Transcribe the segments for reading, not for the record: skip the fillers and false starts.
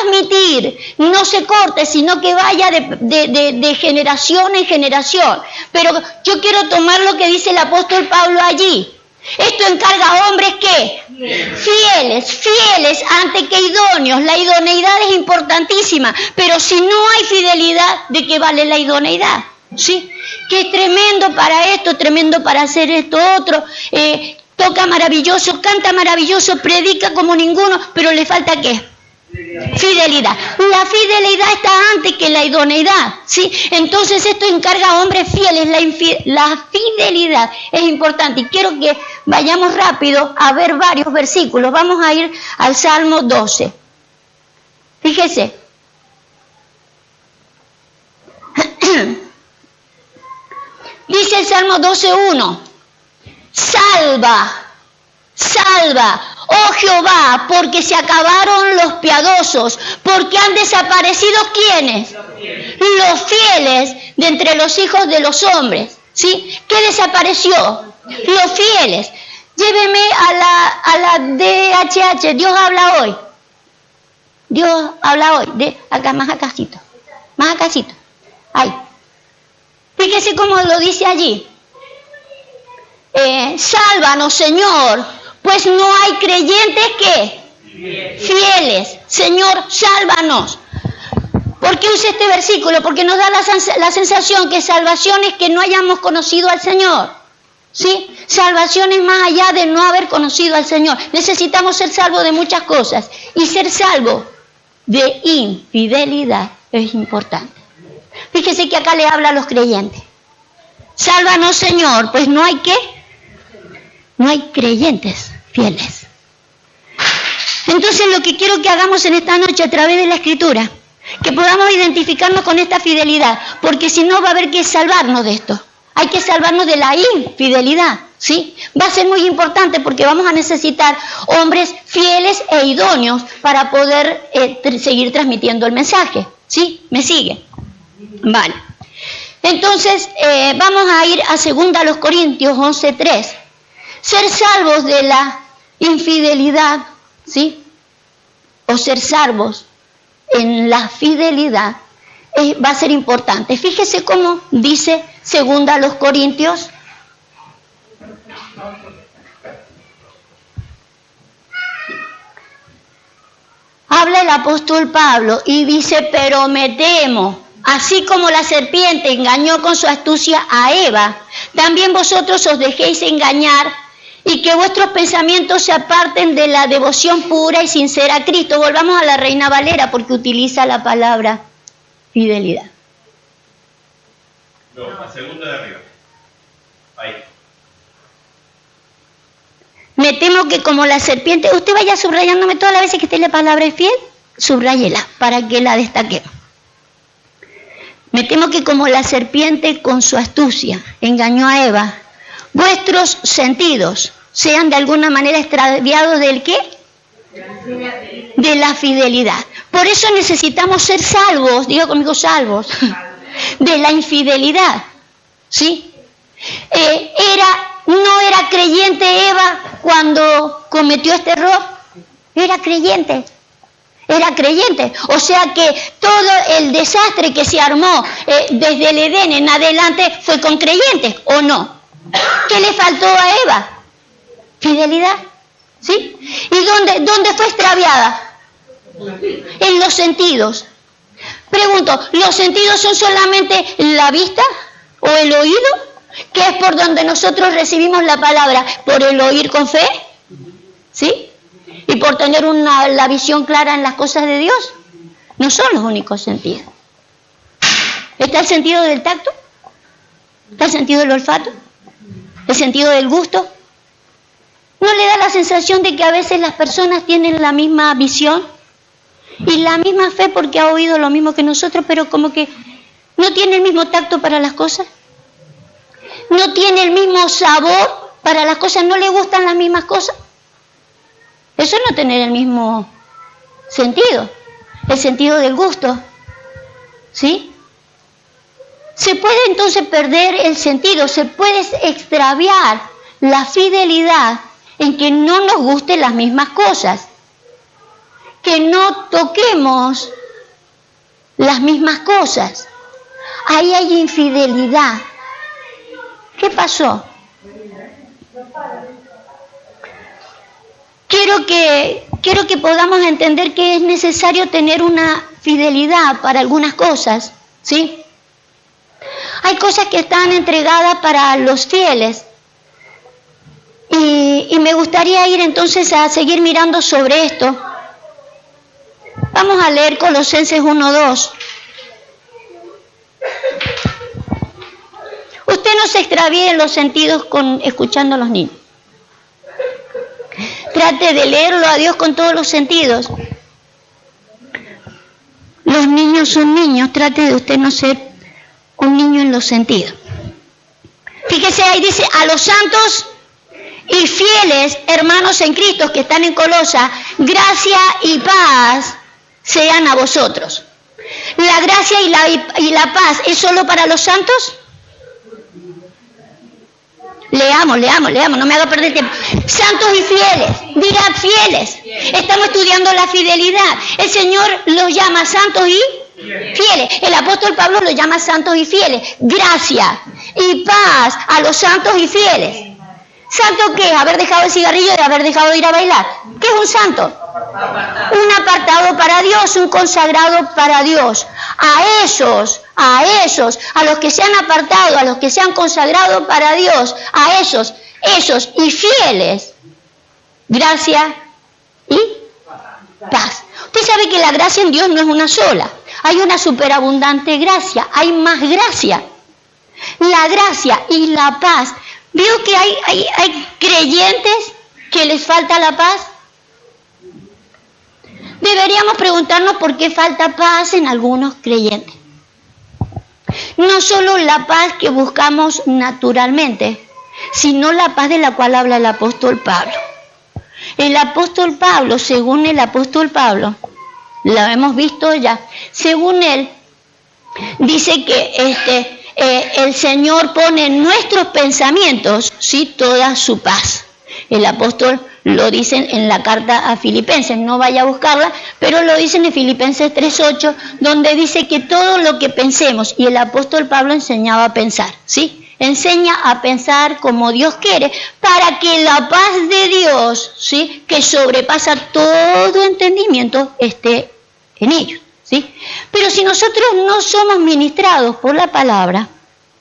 transmitir no se corte, sino que vaya de generación en generación. Pero yo quiero tomar lo que dice el apóstol Pablo allí. Esto encarga a hombres ¿qué? Fieles antes que idóneos. La idoneidad es importantísima, pero si no hay fidelidad, ¿de qué vale la idoneidad? ¿Sí? Que es tremendo para esto, tremendo para hacer esto otro, toca maravilloso, canta maravilloso, predica como ninguno, pero le falta ¿qué? Fidelidad. La fidelidad está antes que la idoneidad, ¿sí? Entonces esto encarga a hombres fieles. La fidelidad es importante y quiero que vayamos rápido a ver varios versículos. Vamos a ir al Salmo 12. Fíjese. Dice el Salmo 12:1. Salva, oh Jehová, porque se acabaron los piadosos, porque han desaparecido ¿quiénes? Los fieles de entre los hijos de los hombres, ¿sí? ¿Qué desapareció? Los fieles. Lléveme a la DHH, Dios habla hoy. Dios habla hoy, acá, más acácito. Ahí. Fíjese cómo lo dice allí. Sálvanos, Señor, pues no hay creyentes que fieles. Señor, sálvanos. ¿Por qué usa este versículo? Porque nos da la sensación que salvación es que no hayamos conocido al Señor. ¿Sí? Salvación es más allá de no haber conocido al Señor. Necesitamos ser salvos de muchas cosas. Y ser salvo de infidelidad es importante. Fíjese que acá le habla a los creyentes. Sálvanos, Señor, pues no hay ¿qué? No hay creyentes fieles. Entonces lo que quiero que hagamos en esta noche a través de la Escritura, que podamos identificarnos con esta fidelidad, porque si no va a haber que salvarnos de esto. Hay que salvarnos de la infidelidad, ¿sí? Va a ser muy importante porque vamos a necesitar hombres fieles e idóneos para poder seguir transmitiendo el mensaje, ¿sí? ¿Me sigue? Vale. Entonces, vamos a ir a 2 Corintios 11:3. Ser salvos de la infidelidad, ¿sí? O ser salvos en la fidelidad va a ser importante. Fíjese cómo dice 2 Corintios. Habla el apóstol Pablo y dice, pero me temo. Así como la serpiente engañó con su astucia a Eva, también vosotros os dejéis engañar y que vuestros pensamientos se aparten de la devoción pura y sincera a Cristo. Volvamos a la Reina Valera porque utiliza la palabra fidelidad. No, la segunda de arriba. Ahí. Me temo que como la serpiente, usted vaya subrayándome todas las veces que esté la palabra fiel, subrayela para que la destaquemos. Me temo que como la serpiente con su astucia engañó a Eva, vuestros sentidos sean de alguna manera extraviados ¿del qué? De la fidelidad. Por eso necesitamos ser salvos, diga conmigo salvos, de la infidelidad. ¿Sí? No era creyente Eva cuando cometió este error. Era creyente. O sea que todo el desastre que se armó desde el Edén en adelante fue con creyentes, ¿o no? ¿Qué le faltó a Eva? Fidelidad, ¿sí? ¿Y dónde fue extraviada? En los sentidos. Pregunto, ¿los sentidos son solamente la vista o el oído? ¿Que es por donde nosotros recibimos la palabra? ¿Por el oír con fe? ¿Sí? Y por tener la visión clara en las cosas de Dios. No son los únicos sentidos. ¿Está el sentido del tacto? ¿Está el sentido del olfato? ¿El sentido del gusto? ¿No le da la sensación de que a veces las personas tienen la misma visión y la misma fe porque ha oído lo mismo que nosotros, pero como que no tiene el mismo tacto para las cosas? ¿No tiene el mismo sabor para las cosas? ¿No le gustan las mismas cosas? Eso es no tener el mismo sentido, el sentido del gusto, ¿sí? Se puede entonces perder el sentido, se puede extraviar la fidelidad en que no nos gusten las mismas cosas. que no toquemos las mismas cosas. Ahí hay infidelidad. ¿Qué pasó? Quiero que podamos entender que es necesario tener una fidelidad para algunas cosas, ¿sí? Hay cosas que están entregadas para los fieles. Y me gustaría ir entonces a seguir mirando sobre esto. Vamos a leer Colosenses 1:2. Usted no se extravíe en los sentidos escuchando a los niños. Trate de leerlo a Dios con todos los sentidos. Los niños son niños, trate de usted no ser un niño en los sentidos. Fíjese, ahí dice, a los santos y fieles hermanos en Cristo que están en Colosa, gracia y paz sean a vosotros. ¿La gracia y la paz es solo para los santos? Leamos, no me haga perder tiempo. Santos y fieles, diga fieles. Estamos estudiando la fidelidad. El Señor los llama santos y fieles. El apóstol Pablo los llama santos y fieles. Gracia y paz a los santos y fieles. ¿Santo qué es? Haber dejado el cigarrillo y haber dejado de ir a bailar. ¿Qué es un santo? Un apartado para Dios, un consagrado para Dios. A esos, a los que se han apartado, a los que se han consagrado para Dios, a esos y fieles, gracia y paz. Usted sabe que la gracia en Dios no es una sola. Hay una superabundante gracia, hay más gracia. La gracia y la paz. ¿Veo que hay creyentes que les falta la paz? Deberíamos preguntarnos por qué falta paz en algunos creyentes. No solo la paz que buscamos naturalmente, sino la paz de la cual habla el apóstol Pablo. El apóstol Pablo, según el apóstol Pablo, lo hemos visto ya, según él, dice que el Señor pone en nuestros pensamientos, ¿sí?, toda su paz. El apóstol lo dice en la carta a Filipenses, no vaya a buscarla, pero lo dicen en Filipenses 3:8, donde dice que todo lo que pensemos, y el apóstol Pablo enseñaba a pensar, ¿sí? Enseña a pensar como Dios quiere, para que la paz de Dios, ¿sí?, que sobrepasa todo entendimiento, esté en ellos, ¿sí? Pero si nosotros no somos ministrados por la palabra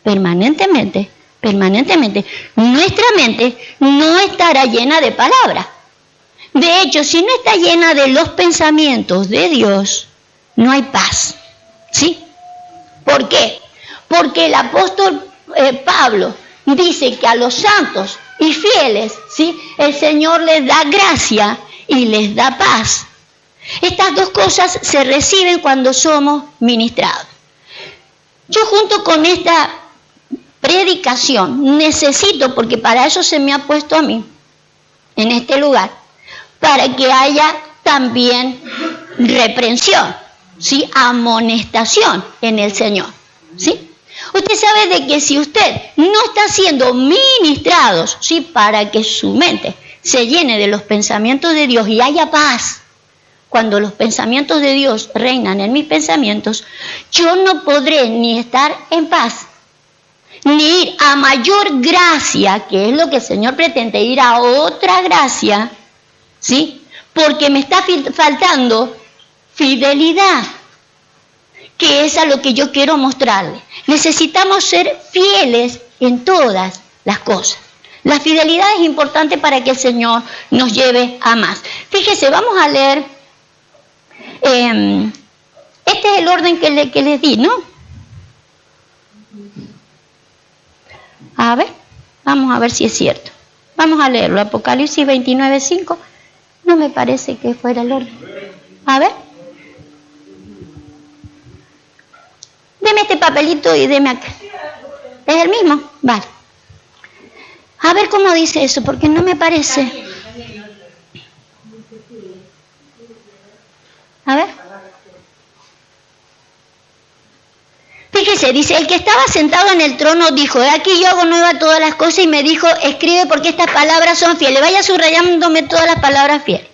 permanentemente, nuestra mente no estará llena de palabra. De hecho, si no está llena de los pensamientos de Dios, no hay paz, ¿sí? ¿Por qué? Porque el apóstol Pablo dice que a los santos y fieles, ¿sí?, el Señor les da gracia y les da paz. Estas dos cosas se reciben cuando somos ministrados. Yo junto con esta predicación necesito, porque para eso se me ha puesto a mí en este lugar, para que haya también reprensión, ¿sí?, amonestación en el Señor, ¿sí? Usted sabe de que si usted no está siendo ministrado, ¿sí?, para que su mente se llene de los pensamientos de Dios y haya paz, cuando los pensamientos de Dios reinan en mis pensamientos, yo no podré ni estar en paz, ni ir a mayor gracia, que es lo que el Señor pretende, ir a otra gracia, ¿sí?, porque me está faltando fidelidad, que es a lo que yo quiero mostrarle. Necesitamos ser fieles en todas las cosas. La fidelidad es importante para que el Señor nos lleve a más. Fíjese, vamos a leer, este es el orden que les di, ¿no? A ver, vamos a ver si es cierto. Vamos a leerlo, Apocalipsis 29:5. No me parece que fuera el orden. A ver. Deme este papelito y deme acá. ¿Es el mismo? Vale. A ver cómo dice eso, porque no me parece. A ver. Fíjese, dice, el que estaba sentado en el trono dijo, aquí yo hago nueva todas las cosas, y me dijo, escribe porque estas palabras son fieles. Vaya subrayándome todas las palabras fieles.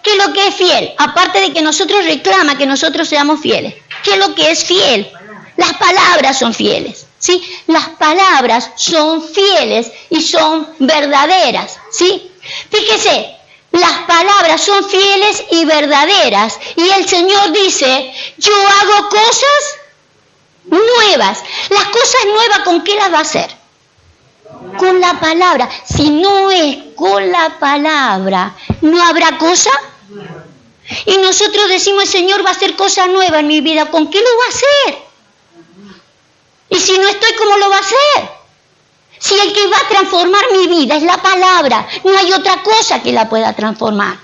¿Qué ¿Qué es lo que es fiel? Aparte de que nosotros reclama que nosotros seamos fieles. ¿Qué es lo que es fiel? Las palabras son fieles, ¿sí? Las palabras son fieles y son verdaderas, ¿sí? Fíjese, las palabras son fieles y verdaderas. Y el Señor dice, yo hago cosas nuevas. Las cosas nuevas, ¿con qué las va a hacer? Con la palabra. Si no es con la palabra, ¿no habrá cosa? Y nosotros decimos, el Señor va a hacer cosas nuevas en mi vida. ¿Con qué lo va a hacer? Y si no estoy, ¿cómo lo va a hacer? Si el que va a transformar mi vida es la palabra, no hay otra cosa que la pueda transformar.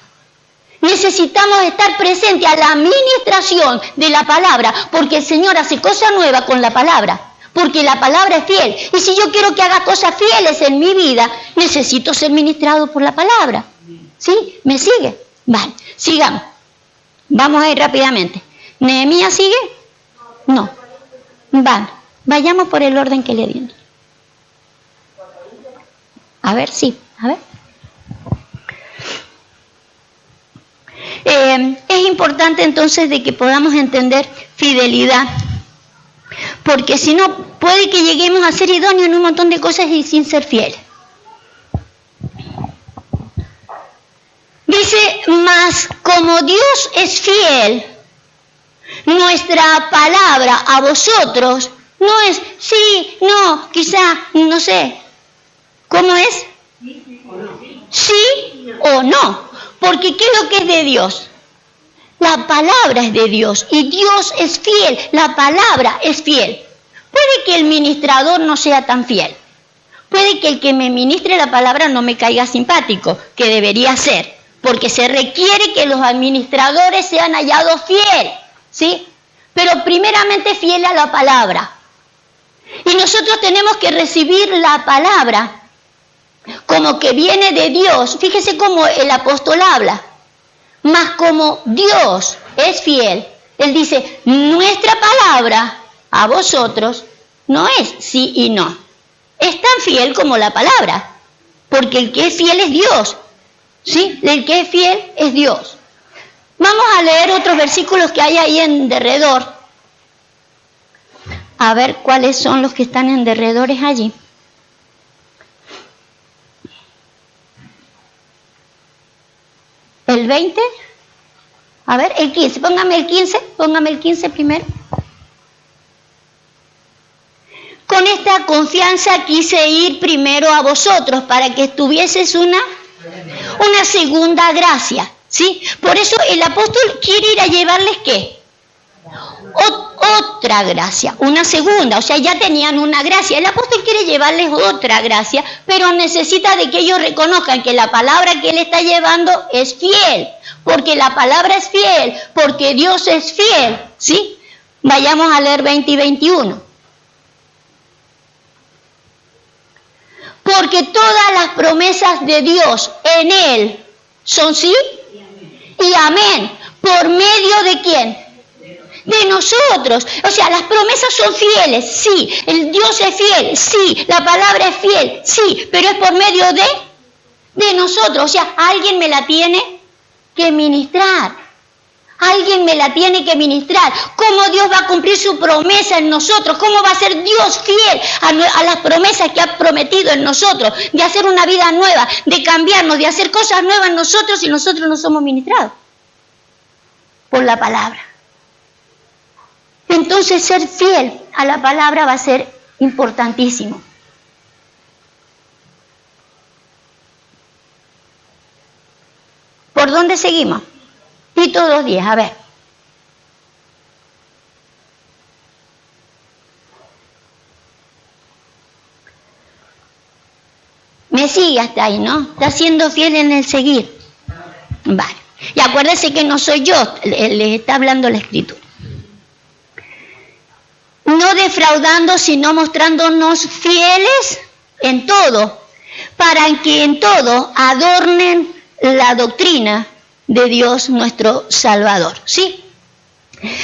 Necesitamos estar presentes a la administración de la palabra, porque el Señor hace cosas nuevas con la palabra, porque la palabra es fiel. Y si yo quiero que haga cosas fieles en mi vida, necesito ser ministrado por la palabra. ¿Sí? ¿Me sigue? Vale, sigamos. Vamos a ir rápidamente. ¿Nehemías sigue? No. Vale, vayamos por el orden que le di. A ver, sí, a ver. Es importante entonces de que podamos entender fidelidad, porque si no, puede que lleguemos a ser idóneos en un montón de cosas y sin ser fieles. Dice, mas como Dios es fiel, nuestra palabra a vosotros no es sí, no, quizá, no sé. ¿Cómo es? Sí o no. Porque ¿qué es lo que es de Dios? La palabra es de Dios y Dios es fiel. La palabra es fiel. Puede que el ministrador no sea tan fiel. Puede que el que me ministre la palabra no me caiga simpático, que debería ser. Porque se requiere que los administradores sean hallados fieles, ¿sí? Pero primeramente fiel a la palabra. Y nosotros tenemos que recibir la palabra como que viene de Dios. Fíjese cómo el apóstol habla. Mas como Dios es fiel, él dice, nuestra palabra a vosotros no es sí y no. Es tan fiel como la palabra, porque el que es fiel es Dios. ¿Sí? El que es fiel es Dios. Vamos a leer otros versículos que hay ahí en derredor. A ver cuáles son los que están en derredores allí. ¿El 20? A ver, el 15. Póngame el 15 primero. Con esta confianza quise ir primero a vosotros para que tuvieses una segunda gracia, ¿sí? Por eso el apóstol quiere ir a llevarles ¿qué? Otra gracia, una segunda, o sea, ya tenían una gracia. El apóstol quiere llevarles otra gracia, pero necesita de que ellos reconozcan que la palabra que él está llevando es fiel, porque la palabra es fiel, porque Dios es fiel, ¿sí? Vayamos a leer 20 y 21. Porque todas las promesas de Dios en él son sí y amén. ¿Por medio de quién? De nosotros. O sea, las promesas son fieles, sí. El Dios es fiel, sí. La palabra es fiel, sí. Pero es por medio de nosotros. O sea, alguien me la tiene que ministrar. Alguien me la tiene que ministrar. ¿Cómo Dios va a cumplir su promesa en nosotros? ¿Cómo va a ser Dios fiel a las promesas que ha prometido en nosotros? De hacer una vida nueva, de cambiarnos, de hacer cosas nuevas en nosotros si nosotros no somos ministrados por la palabra. Entonces ser fiel a la palabra va a ser importantísimo. ¿Por dónde seguimos? Tito 2:10, a ver. Me sigue hasta ahí, ¿no? Está siendo fiel en el seguir. Vale. Y acuérdese que no soy yo, les está hablando la Escritura. No defraudando, sino mostrándonos fieles en todo, para que en todo adornen la doctrina de Dios nuestro Salvador, ¿sí?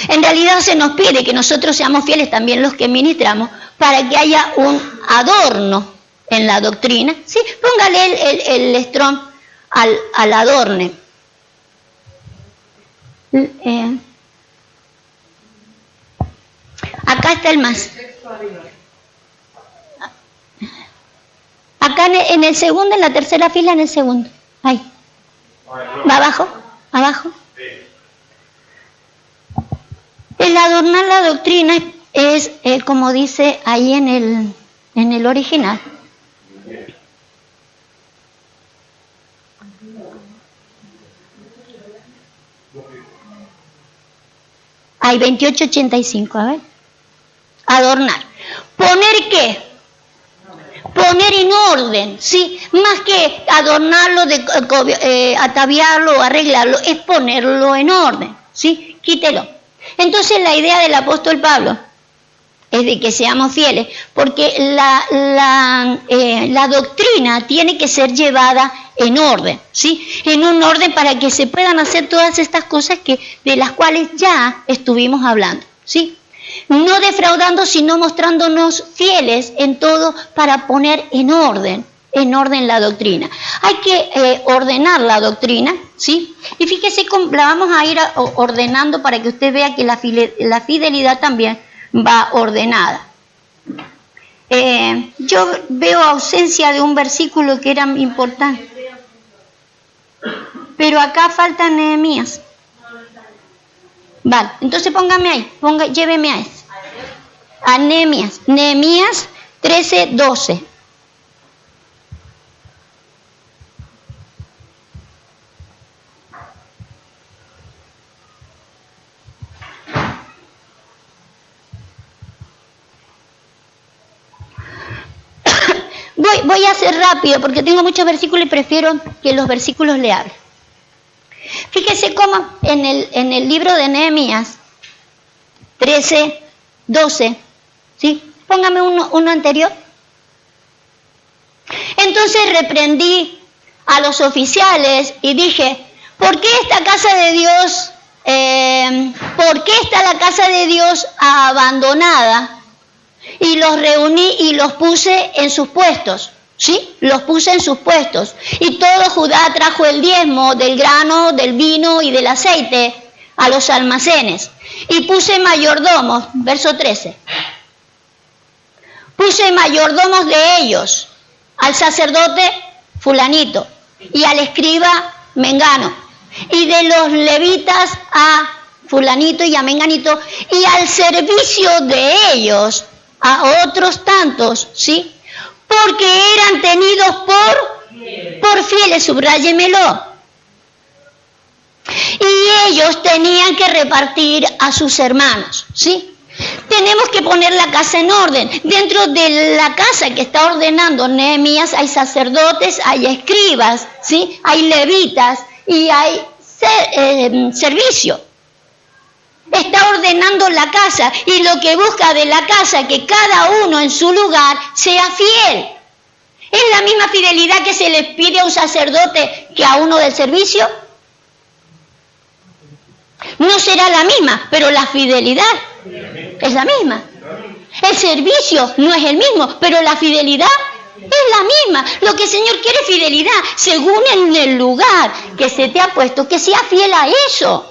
En realidad se nos pide que nosotros seamos fieles también los que ministramos para que haya un adorno en la doctrina, ¿sí? Póngale el Strong al adorne. Acá está el más. Acá en el segundo, en la tercera fila, en el segundo. Ahí. ¿Va abajo? ¿Abajo? El adornar la doctrina es como dice ahí en el original. Hay 2885, a ver. Adornar. ¿Poner qué? Poner en orden, ¿sí? Más que adornarlo, ataviarlo o arreglarlo, es ponerlo en orden, ¿sí? Quítelo. Entonces la idea del apóstol Pablo es de que seamos fieles, porque la doctrina tiene que ser llevada en orden, ¿sí? En un orden para que se puedan hacer todas estas cosas de las cuales ya estuvimos hablando, ¿sí? No defraudando, sino mostrándonos fieles en todo para poner en orden la doctrina. Hay que ordenar la doctrina, ¿sí? Y fíjese cómo la vamos a ir ordenando para que usted vea que la fidelidad también va ordenada. Yo veo ausencia de un versículo que era importante, pero acá falta Nehemías. Vale, entonces póngame ahí, lléveme a ese. A Nehemías 13:12. Voy a hacer rápido porque tengo muchos versículos y prefiero que los versículos le hablen. Fíjese cómo en el libro de Nehemías 13:12, ¿sí? Póngame uno anterior. Entonces reprendí a los oficiales y dije, ¿por qué esta casa de Dios, por qué está la casa de Dios abandonada? Y los reuní y los puse en sus puestos. ¿Sí? Los puse en sus puestos. Y todo Judá trajo el diezmo del grano, del vino y del aceite a los almacenes. Y puse mayordomos, verso 13. Puse mayordomos de ellos, al sacerdote fulanito y al escriba mengano. Y de los levitas a fulanito y a menganito. Y al servicio de ellos a otros tantos, ¿sí? Porque eran tenidos por fieles, subráyemelo. Y ellos tenían que repartir a sus hermanos, ¿sí? Tenemos que poner la casa en orden. Dentro de la casa que está ordenando Nehemías hay sacerdotes, hay escribas, ¿sí? Hay levitas y hay servicio. Está ordenando la casa y lo que busca de la casa que cada uno en su lugar sea fiel. ¿Es la misma fidelidad que se le pide a un sacerdote que a uno del servicio? No será la misma, pero la fidelidad es la misma. El servicio no es el mismo, pero la fidelidad es la misma. Lo que el Señor quiere es fidelidad, según en el lugar que se te ha puesto, que sea fiel a eso.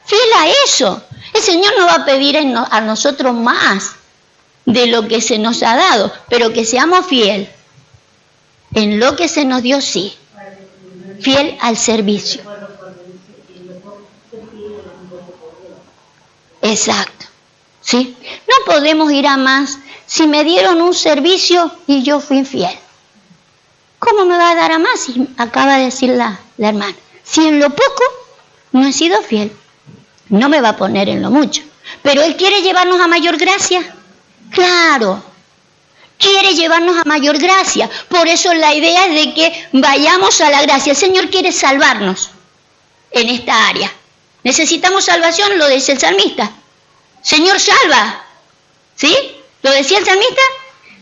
Fiel a eso. El Señor no va a pedir a nosotros más de lo que se nos ha dado, pero que seamos fiel en lo que se nos dio, sí. Fiel al servicio. Exacto. ¿Sí? No podemos ir a más si me dieron un servicio y yo fui infiel. ¿Cómo me va a dar a más? Si acaba de decir la hermana. Si en lo poco no he sido fiel, no me va a poner en lo mucho. Pero Él quiere llevarnos a mayor gracia. Claro, quiere llevarnos a mayor gracia. Por eso la idea es de que vayamos a la gracia. El Señor quiere salvarnos en esta área. Necesitamos salvación, lo dice el salmista. Señor, salva. ¿Sí? ¿Lo decía el salmista?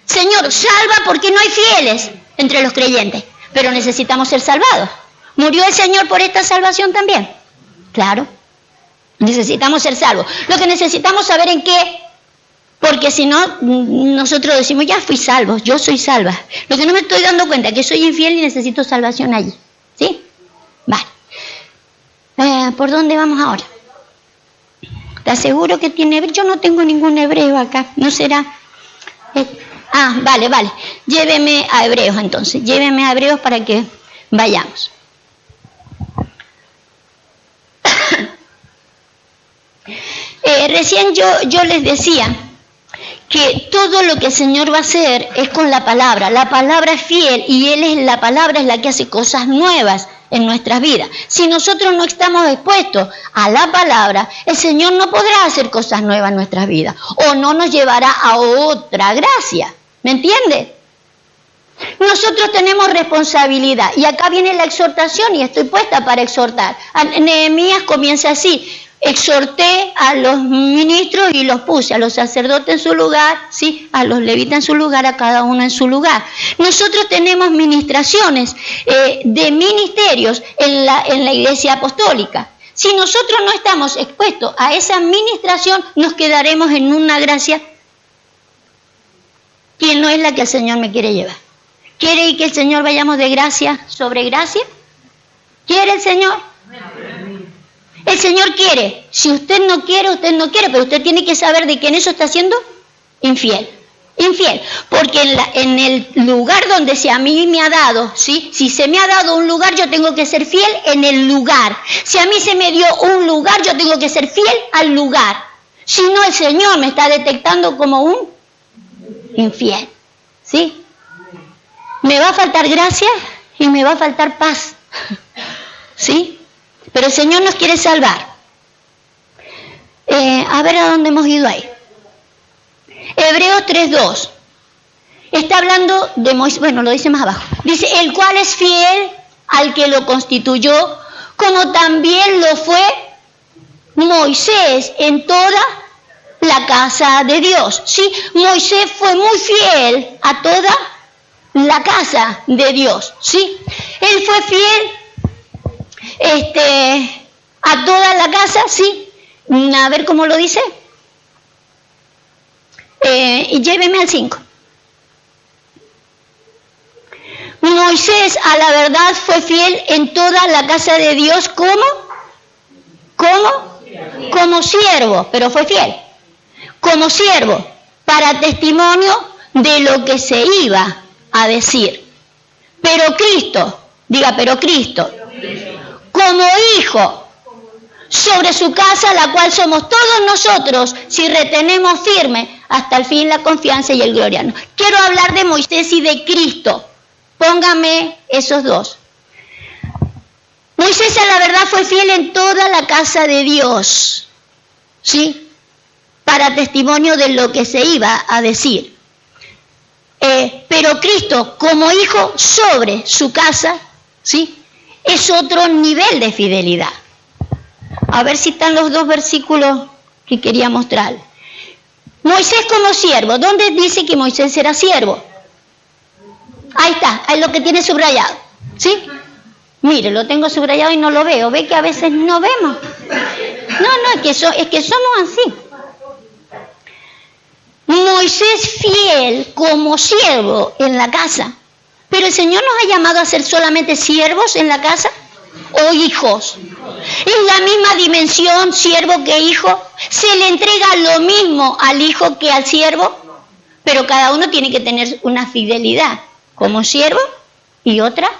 Señor, salva porque no hay fieles entre los creyentes. Pero necesitamos ser salvados. ¿Murió el Señor por esta salvación también? Claro. Necesitamos ser salvos. Lo que necesitamos saber en qué, porque si no, nosotros decimos, ya fui salvo, yo soy salva. Lo que no me estoy dando cuenta es que soy infiel y necesito salvación allí. ¿Sí? Vale. ¿Por dónde vamos ahora? ¿Estás seguro que tiene hebreo? Yo no tengo ningún hebreo acá, ¿no será? Vale. Lléveme a Hebreos entonces. Lléveme a Hebreos para que vayamos. Recién yo les decía que todo lo que el Señor va a hacer es con la palabra. La palabra es fiel y la palabra es la que hace cosas nuevas en nuestras vidas. Si nosotros no estamos expuestos a la palabra, el Señor no podrá hacer cosas nuevas en nuestras vidas o no nos llevará a otra gracia. ¿Me entiende? Nosotros tenemos responsabilidad y acá viene la exhortación y estoy puesta para exhortar. Nehemías comienza así: exhorté a los ministros y los puse, a los sacerdotes en su lugar, ¿sí? A los levitas en su lugar, a cada uno en su lugar. Nosotros tenemos ministraciones de ministerios en la iglesia apostólica. Si nosotros no estamos expuestos a esa ministración, nos quedaremos en una gracia que no es la que el Señor me quiere llevar. ¿Quiere que el Señor vayamos de gracia sobre gracia? ¿Quiere el Señor? El Señor quiere. Si usted no quiere, pero usted tiene que saber de que en eso está siendo infiel. Infiel. Porque en el lugar donde a mí me ha dado, ¿sí? Si se me ha dado un lugar, yo tengo que ser fiel en el lugar. Si a mí se me dio un lugar, yo tengo que ser fiel al lugar. Si no, el Señor me está detectando como un infiel. ¿Sí? Me va a faltar gracia y me va a faltar paz. ¿Sí? Pero el Señor nos quiere salvar. A ver a dónde hemos ido ahí. Hebreos 3:2. Está hablando de Moisés, bueno, lo dice más abajo. Dice, el cual es fiel al que lo constituyó, como también lo fue Moisés en toda la casa de Dios. Sí, Moisés fue muy fiel a toda la casa de Dios. Sí, él fue fiel a toda la casa, sí. A ver cómo lo dice. Y lléveme al 5. Moisés a la verdad fue fiel en toda la casa de Dios como siervo, pero fue fiel. Como siervo, para testimonio de lo que se iba a decir. Pero Cristo, como hijo sobre su casa, la cual somos todos nosotros, si retenemos firme hasta el fin la confianza y el gloriano. Quiero hablar de Moisés y de Cristo. Póngame esos dos. Moisés a la verdad fue fiel en toda la casa de Dios, ¿sí? Para testimonio de lo que se iba a decir. Pero Cristo, como hijo sobre su casa, ¿sí? Es otro nivel de fidelidad. A ver si están los dos versículos que quería mostrar. Moisés como siervo. ¿Dónde dice que Moisés era siervo? Ahí está, ahí lo que tiene subrayado. ¿Sí? Mire, lo tengo subrayado y no lo veo. ¿Ve que a veces no vemos? No, es que somos así. Moisés fiel como siervo en la casa. Pero el Señor nos ha llamado a ser solamente siervos en la casa o hijos. Es la misma dimensión siervo que hijo. Se le entrega lo mismo al hijo que al siervo, pero cada uno tiene que tener una fidelidad como siervo y otra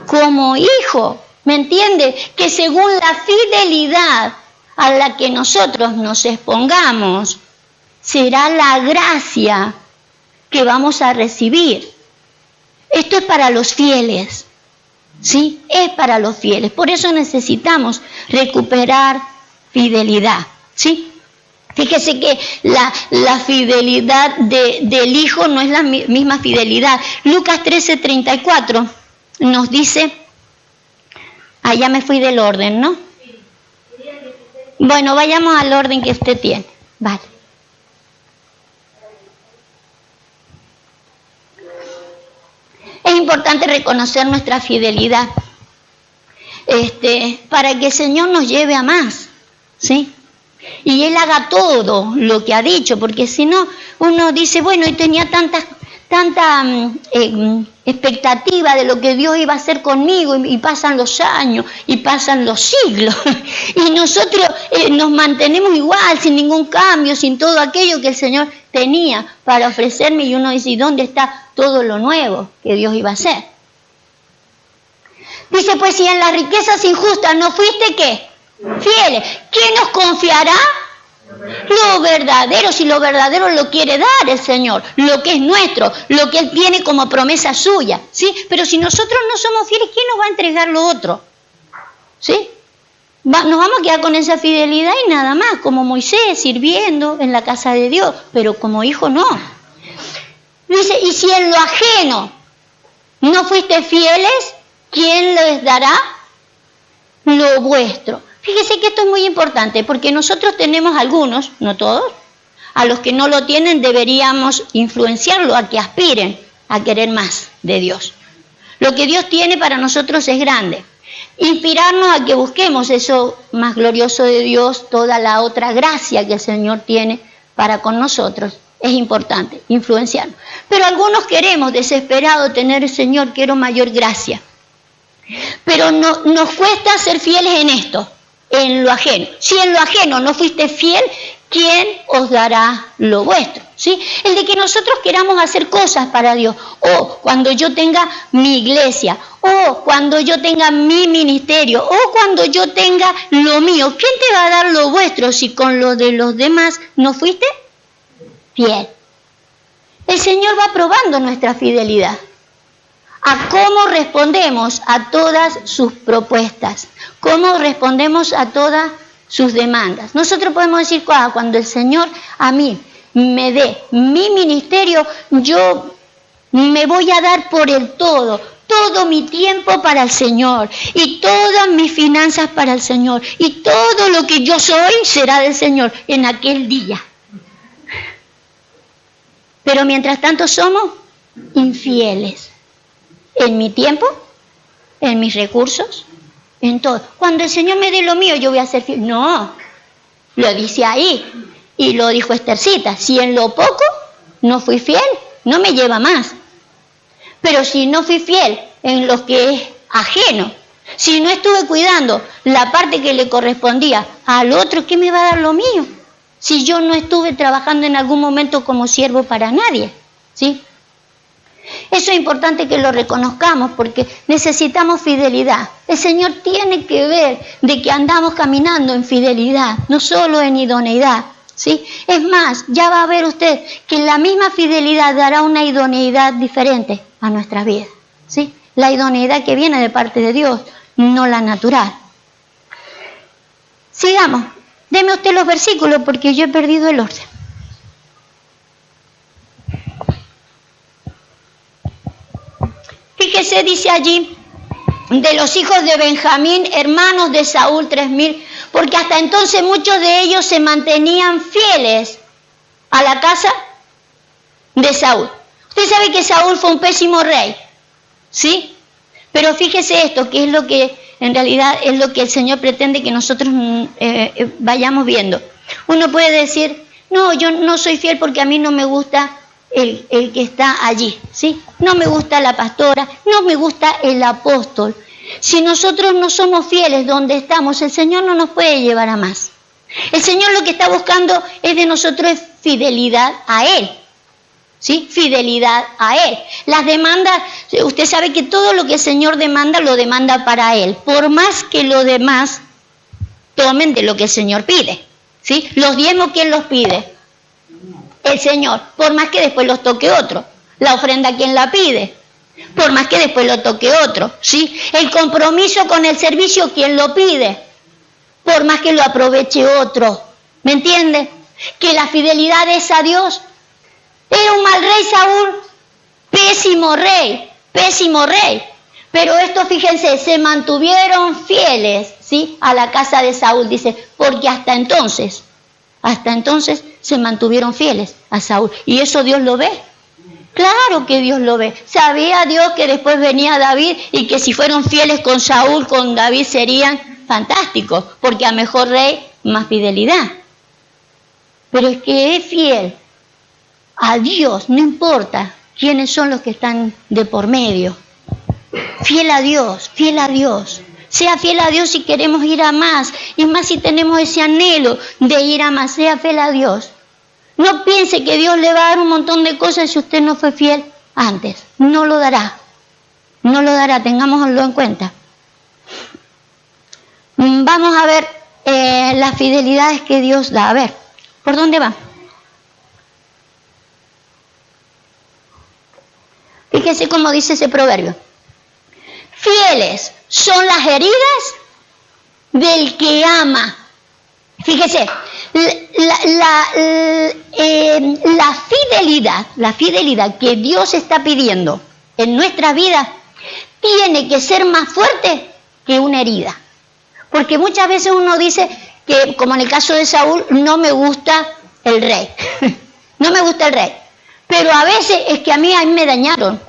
como hijo. ¿Me entiende? Que según la fidelidad a la que nosotros nos expongamos, será la gracia que vamos a recibir. Esto es para los fieles, ¿sí? Es para los fieles. Por eso necesitamos recuperar fidelidad, ¿sí? Fíjese que la fidelidad del hijo no es la misma fidelidad. Lucas 13:34 nos dice, ya me fui del orden, ¿no? Bueno, vayamos al orden que usted tiene. Vale. Es importante reconocer nuestra fidelidad para que el Señor nos lleve a más, ¿sí? Y Él haga todo lo que ha dicho, porque si no, uno dice, bueno, y tenía tanta expectativa de lo que Dios iba a hacer conmigo, y pasan los años y pasan los siglos y nosotros nos mantenemos igual, sin ningún cambio, sin todo aquello que el Señor tenía para ofrecerme, y uno dice, ¿y dónde está todo lo nuevo que Dios iba a hacer? Dice, pues si en las riquezas injustas no fuiste, ¿qué? Fieles. ¿Quién nos confiará? Lo verdadero, si lo verdadero lo quiere dar el Señor, lo que es nuestro, lo que Él tiene como promesa suya, ¿sí? Pero si nosotros no somos fieles, ¿quién nos va a entregar lo otro? ¿Sí? Nos vamos a quedar con esa fidelidad y nada más, como Moisés sirviendo en la casa de Dios, pero como hijo no. Dice, y si en lo ajeno no fuiste fieles, ¿quién les dará lo vuestro? Fíjese que esto es muy importante, porque nosotros tenemos algunos, no todos, a los que no lo tienen deberíamos influenciarlo a que aspiren a querer más de Dios. Lo que Dios tiene para nosotros es grande. Inspirarnos a que busquemos eso más glorioso de Dios, toda la otra gracia que el Señor tiene para con nosotros. Es importante influenciarnos. Pero algunos queremos desesperado tener, Señor, quiero mayor gracia. Pero nos cuesta ser fieles en esto, en lo ajeno. Si en lo ajeno no fuiste fiel, ¿quién os dará lo vuestro? ¿Sí? El de que nosotros queramos hacer cosas para Dios, o cuando yo tenga mi iglesia, o cuando yo tenga mi ministerio, o cuando yo tenga lo mío, ¿quién te va a dar lo vuestro si con lo de los demás no fuiste fiel? El Señor va probando nuestra fidelidad, a cómo respondemos a todas sus propuestas, cómo respondemos a todas sus demandas. Nosotros podemos decir, cuando el Señor a mí me dé mi ministerio, yo me voy a dar por el todo mi tiempo para el Señor, y todas mis finanzas para el Señor, y todo lo que yo soy será del Señor en aquel día. Pero mientras tanto somos infieles en mi tiempo, en mis recursos, en todo. Cuando el Señor me dé lo mío, yo voy a ser fiel. No, lo dice ahí, y lo dijo Estercita, si en lo poco no fui fiel, no me lleva más. Pero si no fui fiel en lo que es ajeno, si no estuve cuidando la parte que le correspondía al otro, ¿qué me va a dar lo mío? Si yo no estuve trabajando en algún momento como siervo para nadie, ¿sí? Eso es importante que lo reconozcamos, porque necesitamos fidelidad. El Señor tiene que ver de que andamos caminando en fidelidad, no solo en idoneidad, ¿sí? Es más, ya va a ver usted que la misma fidelidad dará una idoneidad diferente a nuestra vida, ¿sí? La idoneidad que viene de parte de Dios, no la natural. Sigamos. Deme usted los versículos porque yo he perdido el orden. Fíjese, dice allí, de los hijos de Benjamín, hermanos de Saúl, 3,000, porque hasta entonces muchos de ellos se mantenían fieles a la casa de Saúl. Usted sabe que Saúl fue un pésimo rey, ¿sí? Pero fíjese esto, que es lo que en realidad es lo que el Señor pretende que nosotros vayamos viendo. Uno puede decir, no, yo no soy fiel porque a mí no me gusta el que está allí, ¿sí? No me gusta la pastora, no me gusta el apóstol. Si nosotros no somos fieles donde estamos, el Señor no nos puede llevar a más. El Señor lo que está buscando es de nosotros es fidelidad a Él, ¿sí? Fidelidad a Él. Las demandas, usted sabe que todo lo que el Señor demanda, lo demanda para Él, por más que los demás tomen de lo que el Señor pide, ¿sí? Los diezmos, ¿quién los pide? El Señor, por más que después los toque otro. La ofrenda, ¿quién la pide? Por más que después lo toque otro, ¿sí? El compromiso con el servicio, ¿quién lo pide? Por más que lo aproveche otro. ¿Me entiende? Que la fidelidad es a Dios. Era un mal rey Saúl, pésimo rey. Pero estos, fíjense, se mantuvieron fieles, ¿sí? A la casa de Saúl, dice, porque hasta entonces se mantuvieron fieles a Saúl. ¿Y eso Dios lo ve? Claro que Dios lo ve. Sabía Dios que después venía David y que si fueron fieles con Saúl, con David serían fantásticos, porque a mejor rey, más fidelidad. Pero es que es fiel a Dios, no importa quiénes son los que están de por medio. Fiel a Dios, fiel a Dios. Sea fiel a Dios si queremos ir a más, y más si tenemos ese anhelo de ir a más. Sea fiel a Dios. No piense que Dios le va a dar un montón de cosas si usted no fue fiel antes. No lo dará. No lo dará, tengámoslo en cuenta. Vamos a ver las fidelidades que Dios da. A ver, ¿por dónde va? Fíjese cómo dice ese proverbio. Fieles son las heridas del que ama. Fíjese, la fidelidad que Dios está pidiendo en nuestra vida tiene que ser más fuerte que una herida. Porque muchas veces uno dice que, como en el caso de Saúl, no me gusta el rey. No me gusta el rey. Pero a veces es que a mí me dañaron.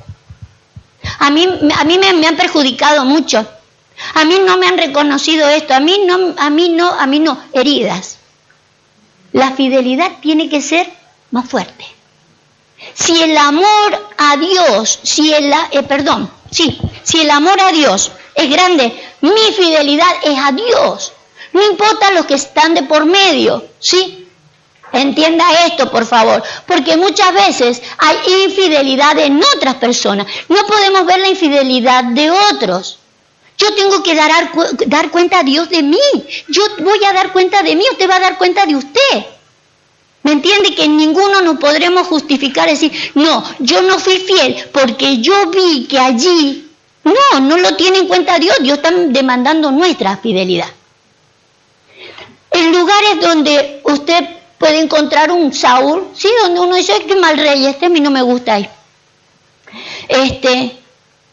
A mí me han perjudicado mucho. A mí no me han reconocido esto. A mí no. Heridas. La fidelidad tiene que ser más fuerte. Si el amor a Dios, si el amor a Dios es grande, mi fidelidad es a Dios. No importa los que están de por medio, ¿sí? Entienda esto, por favor, porque muchas veces hay infidelidad en otras personas. No podemos ver la infidelidad de otros. Yo tengo que dar cuenta a Dios de mí. Yo voy a dar cuenta de mí, usted va a dar cuenta de usted. ¿Me entiende? Que ninguno nos podremos justificar y decir, no, yo no fui fiel porque yo vi que allí... No lo tiene en cuenta Dios. Dios está demandando nuestra fidelidad. En lugares donde usted puede encontrar un Saúl, sí, donde uno dice, qué mal rey, a mí no me gusta ahí.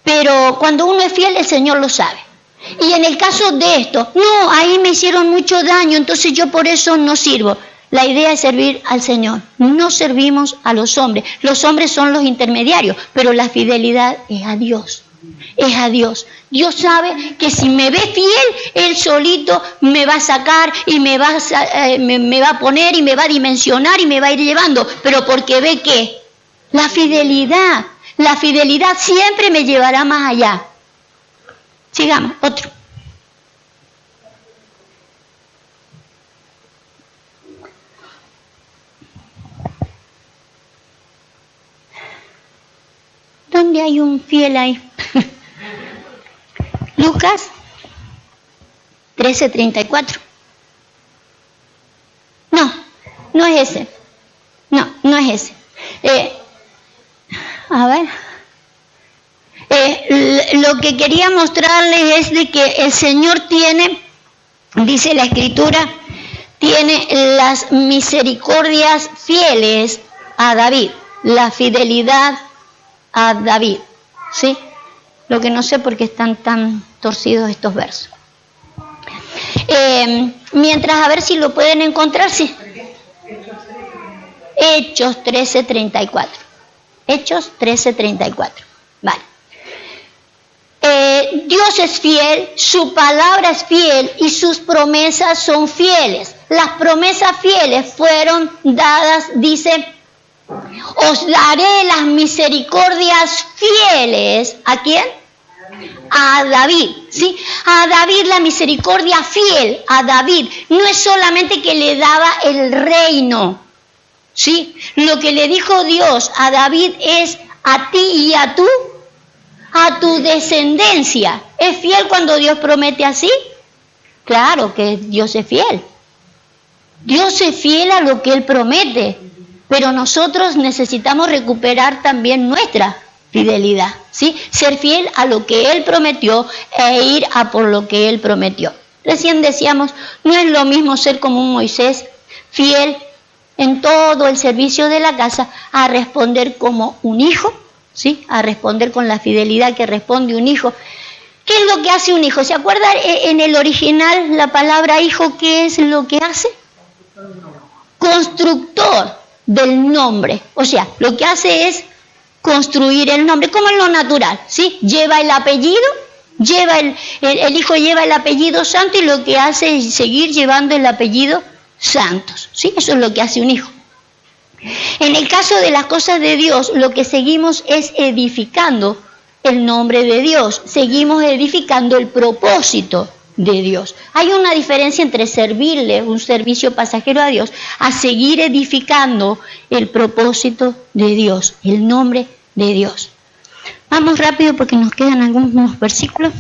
Pero cuando uno es fiel, el Señor lo sabe. Y en el caso de esto, no, ahí me hicieron mucho daño, entonces yo por eso no sirvo. La idea es servir al Señor. No servimos a los hombres. Los hombres son los intermediarios, pero la fidelidad es a Dios. Es a Dios. Dios sabe que si me ve fiel, Él solito me va a sacar y me va a poner y me va a dimensionar y me va a ir llevando. Pero porque ve que la fidelidad siempre me llevará más allá. Sigamos, otro. ¿Dónde hay un fiel ahí? Lucas 13:34. No es ese. No es ese. A ver. Lo que quería mostrarles es de que el Señor tiene, dice la Escritura, tiene las misericordias fieles a David, la fidelidad a David, ¿sí? Lo que no sé por qué están tan torcidos estos versos. Mientras, a ver si lo pueden encontrar, sí. Hechos 13:34. Hechos 13:34. Vale. Dios es fiel, su palabra es fiel y sus promesas son fieles. Las promesas fieles fueron dadas, dice, os daré las misericordias fieles. ¿A quién? A David, ¿sí? A David la misericordia fiel, a David. No es solamente que le daba el reino, ¿sí? Lo que le dijo Dios a David es a ti y a tu descendencia. ¿Es fiel cuando Dios promete así? Claro que Dios es fiel. Dios es fiel a lo que Él promete. Pero nosotros necesitamos recuperar también nuestra fidelidad, ¿sí? Ser fiel a lo que Él prometió e ir a por lo que Él prometió. Recién decíamos, no es lo mismo ser como un Moisés, fiel en todo el servicio de la casa, a responder como un hijo, ¿sí? A responder con la fidelidad que responde un hijo. ¿Qué es lo que hace un hijo? ¿Se acuerdan en el original la palabra hijo qué es lo que hace? Constructor del nombre, o sea, lo que hace es construir el nombre, como en lo natural, ¿sí? Lleva el apellido, el hijo lleva el apellido santo y lo que hace es seguir llevando el apellido Santos, ¿sí? Eso es lo que hace un hijo. En el caso de las cosas de Dios, lo que seguimos es edificando el nombre de Dios, seguimos edificando el propósito de Dios. Hay una diferencia entre servirle un servicio pasajero a Dios a seguir edificando el propósito de Dios, el nombre de Dios. Vamos rápido porque nos quedan algunos versículos.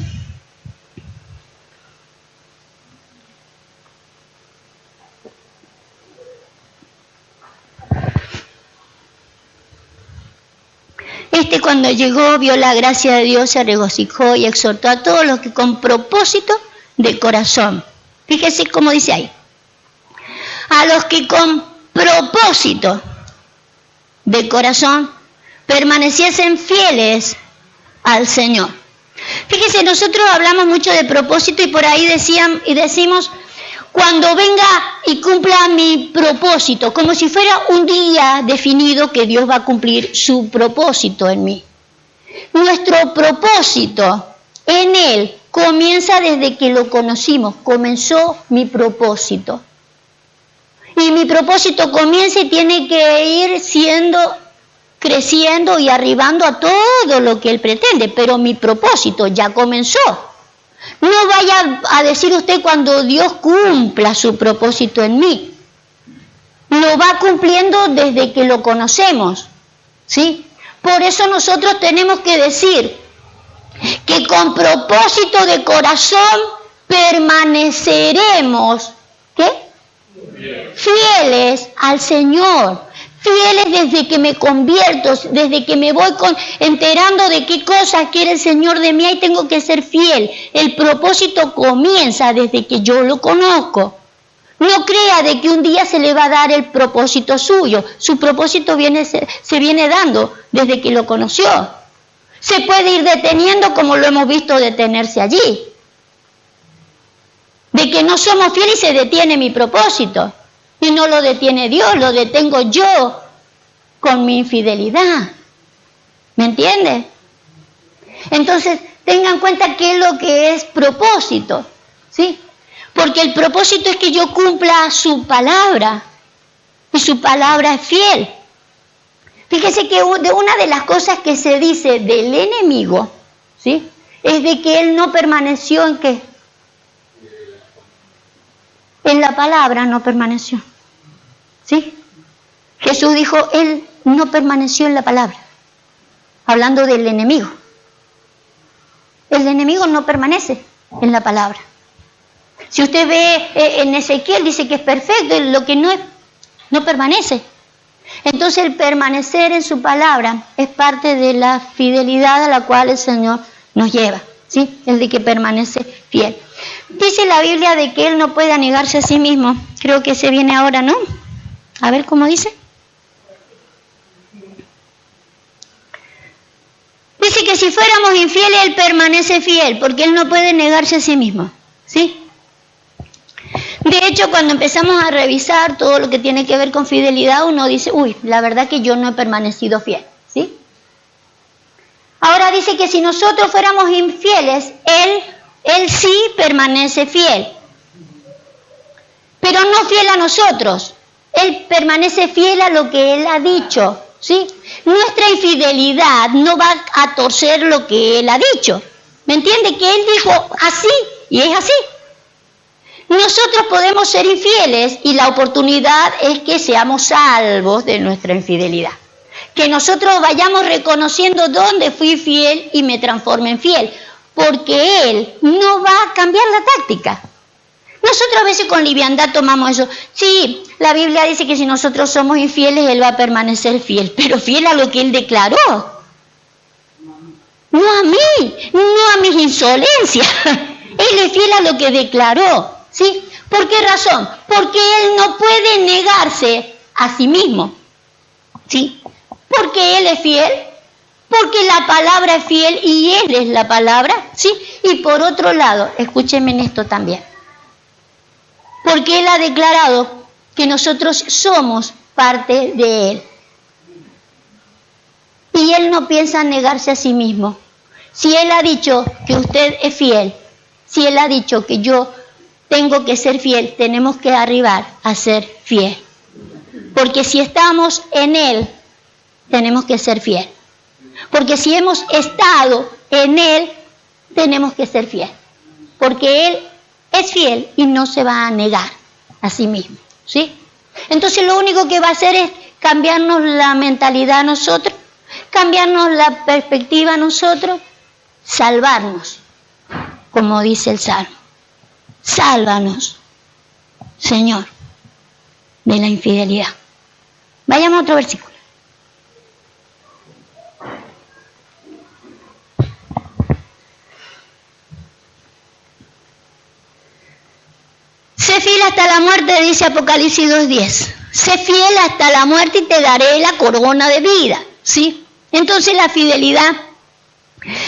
Cuando llegó, vio la gracia de Dios, se regocijó y exhortó a todos los que con propósito de corazón. Fíjese cómo dice ahí. A los que con propósito de corazón permaneciesen fieles al Señor. Fíjese, nosotros hablamos mucho de propósito y por ahí decimos, cuando venga y cumpla mi propósito, como si fuera un día definido que Dios va a cumplir su propósito en mí. Nuestro propósito en Él comienza desde que lo conocimos, comenzó mi propósito. Y mi propósito comienza y tiene que ir creciendo y arribando a todo lo que Él pretende, pero mi propósito ya comenzó. No vaya a decir usted cuando Dios cumpla su propósito en mí. Lo va cumpliendo desde que lo conocemos, ¿sí? Por eso nosotros tenemos que decir que con propósito de corazón permaneceremos, ¿qué? Fieles al Señor. Fieles desde que me convierto, desde que me voy enterando de qué cosas quiere el Señor de mí, ahí tengo que ser fiel. El propósito comienza desde que yo lo conozco. No crea de que un día se le va a dar el propósito suyo. Su propósito se viene dando desde que lo conoció. Se puede ir deteniendo como lo hemos visto detenerse allí. De que no somos fieles y se detiene mi propósito. Y no lo detiene Dios, lo detengo yo con mi infidelidad. ¿Me entiende? Entonces, tengan en cuenta qué es lo que es propósito, ¿sí? Porque el propósito es que yo cumpla su palabra. Y su palabra es fiel. Fíjese que una de las cosas que se dice del enemigo, ¿sí? Es de que él no permaneció en ¿qué? En la palabra no permaneció. ¿Sí? Jesús dijo, él no permaneció en la palabra. Hablando del enemigo. El enemigo no permanece en la palabra. Si usted ve en Ezequiel, dice que es perfecto, lo que no es, no permanece. Entonces el permanecer en su palabra es parte de la fidelidad a la cual el Señor nos lleva. ¿Sí? El de que permanece fiel. Dice la Biblia de que Él no puede negarse a sí mismo. Creo que se viene ahora, ¿no? A ver cómo dice. Dice que si fuéramos infieles, Él permanece fiel, porque Él no puede negarse a sí mismo. ¿Sí? De hecho, cuando empezamos a revisar todo lo que tiene que ver con fidelidad, uno dice, uy, la verdad que yo no he permanecido fiel. ¿Sí? Ahora dice que si nosotros fuéramos infieles, Él sí permanece fiel. Pero no fiel a nosotros. Él permanece fiel a lo que Él ha dicho. ¿Sí? Nuestra infidelidad no va a torcer lo que Él ha dicho. ¿Me entiende? Que Él dijo así y es así. Nosotros podemos ser infieles y la oportunidad es que seamos salvos de nuestra infidelidad. Que nosotros vayamos reconociendo dónde fui fiel y me transforme en fiel. Porque Él no va a cambiar la táctica. Nosotros a veces con liviandad tomamos eso. Sí, la Biblia dice que si nosotros somos infieles, Él va a permanecer fiel. Pero fiel a lo que Él declaró. No a mí, no a mis insolencias. Él es fiel a lo que declaró. ¿Sí? ¿Por qué razón? Porque Él no puede negarse a sí mismo. ¿Sí? Porque Él es fiel, porque la palabra es fiel y Él es la palabra, ¿sí? Y por otro lado, escúchenme en esto también, porque Él ha declarado que nosotros somos parte de Él. Y Él no piensa negarse a sí mismo. Si Él ha dicho que usted es fiel, si Él ha dicho que yo tengo que ser fiel, tenemos que arribar a ser fiel. Porque si estamos en Él, tenemos que ser fieles. Porque si hemos estado en Él, tenemos que ser fieles. Porque Él es fiel y no se va a negar a sí mismo, ¿sí? Entonces lo único que va a hacer es cambiarnos la mentalidad a nosotros, cambiarnos la perspectiva a nosotros, salvarnos, como dice el Salmo. Sálvanos, Señor, de la infidelidad. Vayamos a otro versículo. Sé fiel hasta la muerte, dice Apocalipsis 2:10. Sé fiel hasta la muerte y te daré la corona de vida, ¿sí? Entonces la fidelidad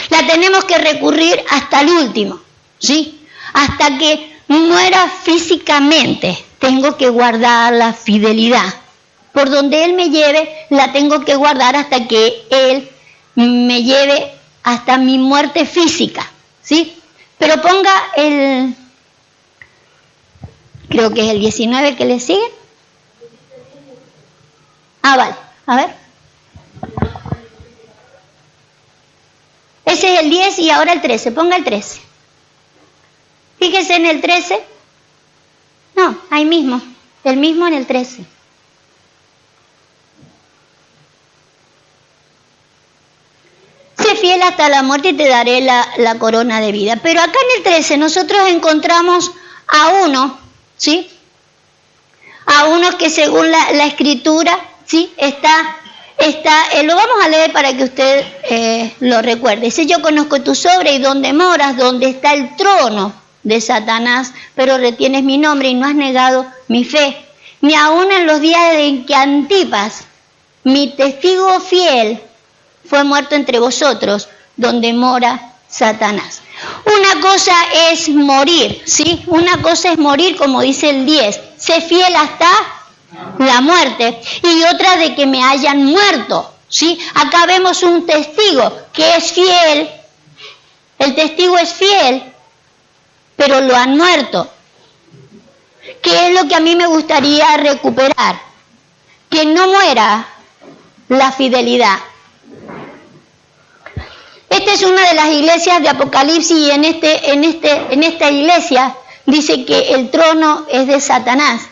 la tenemos que recurrir hasta el último, ¿sí? Hasta que muera físicamente, tengo que guardar la fidelidad. Por donde Él me lleve, la tengo que guardar hasta que Él me lleve hasta mi muerte física, ¿sí? Pero ponga creo que es el 19 que le sigue. Vale, a ver. Ese es el 10 y ahora el 13, ponga el 13. Fíjese en el 13. No, ahí mismo, el mismo en el 13. Sé fiel hasta la muerte y te daré la corona de vida. Pero acá en el 13 nosotros encontramos a uno, ¿sí? A uno que según la Escritura, ¿sí? Lo vamos a leer para que usted lo recuerde. Dice, yo conozco tus obras y dónde moras, donde está el trono de Satanás, pero retienes mi nombre y no has negado mi fe. Ni aun en los días en que Antipas, mi testigo fiel, fue muerto entre vosotros, donde mora Satanás. Una cosa es morir, ¿sí? Una cosa es morir, como dice el 10. Sé fiel hasta la muerte. Y otra de que me hayan muerto, ¿sí? Acá vemos un testigo que es fiel. El testigo es fiel, pero lo han muerto. ¿Qué es lo que a mí me gustaría recuperar? Que no muera la fidelidad. Esta es una de las iglesias de Apocalipsis y en esta iglesia dice que el trono es de Satanás.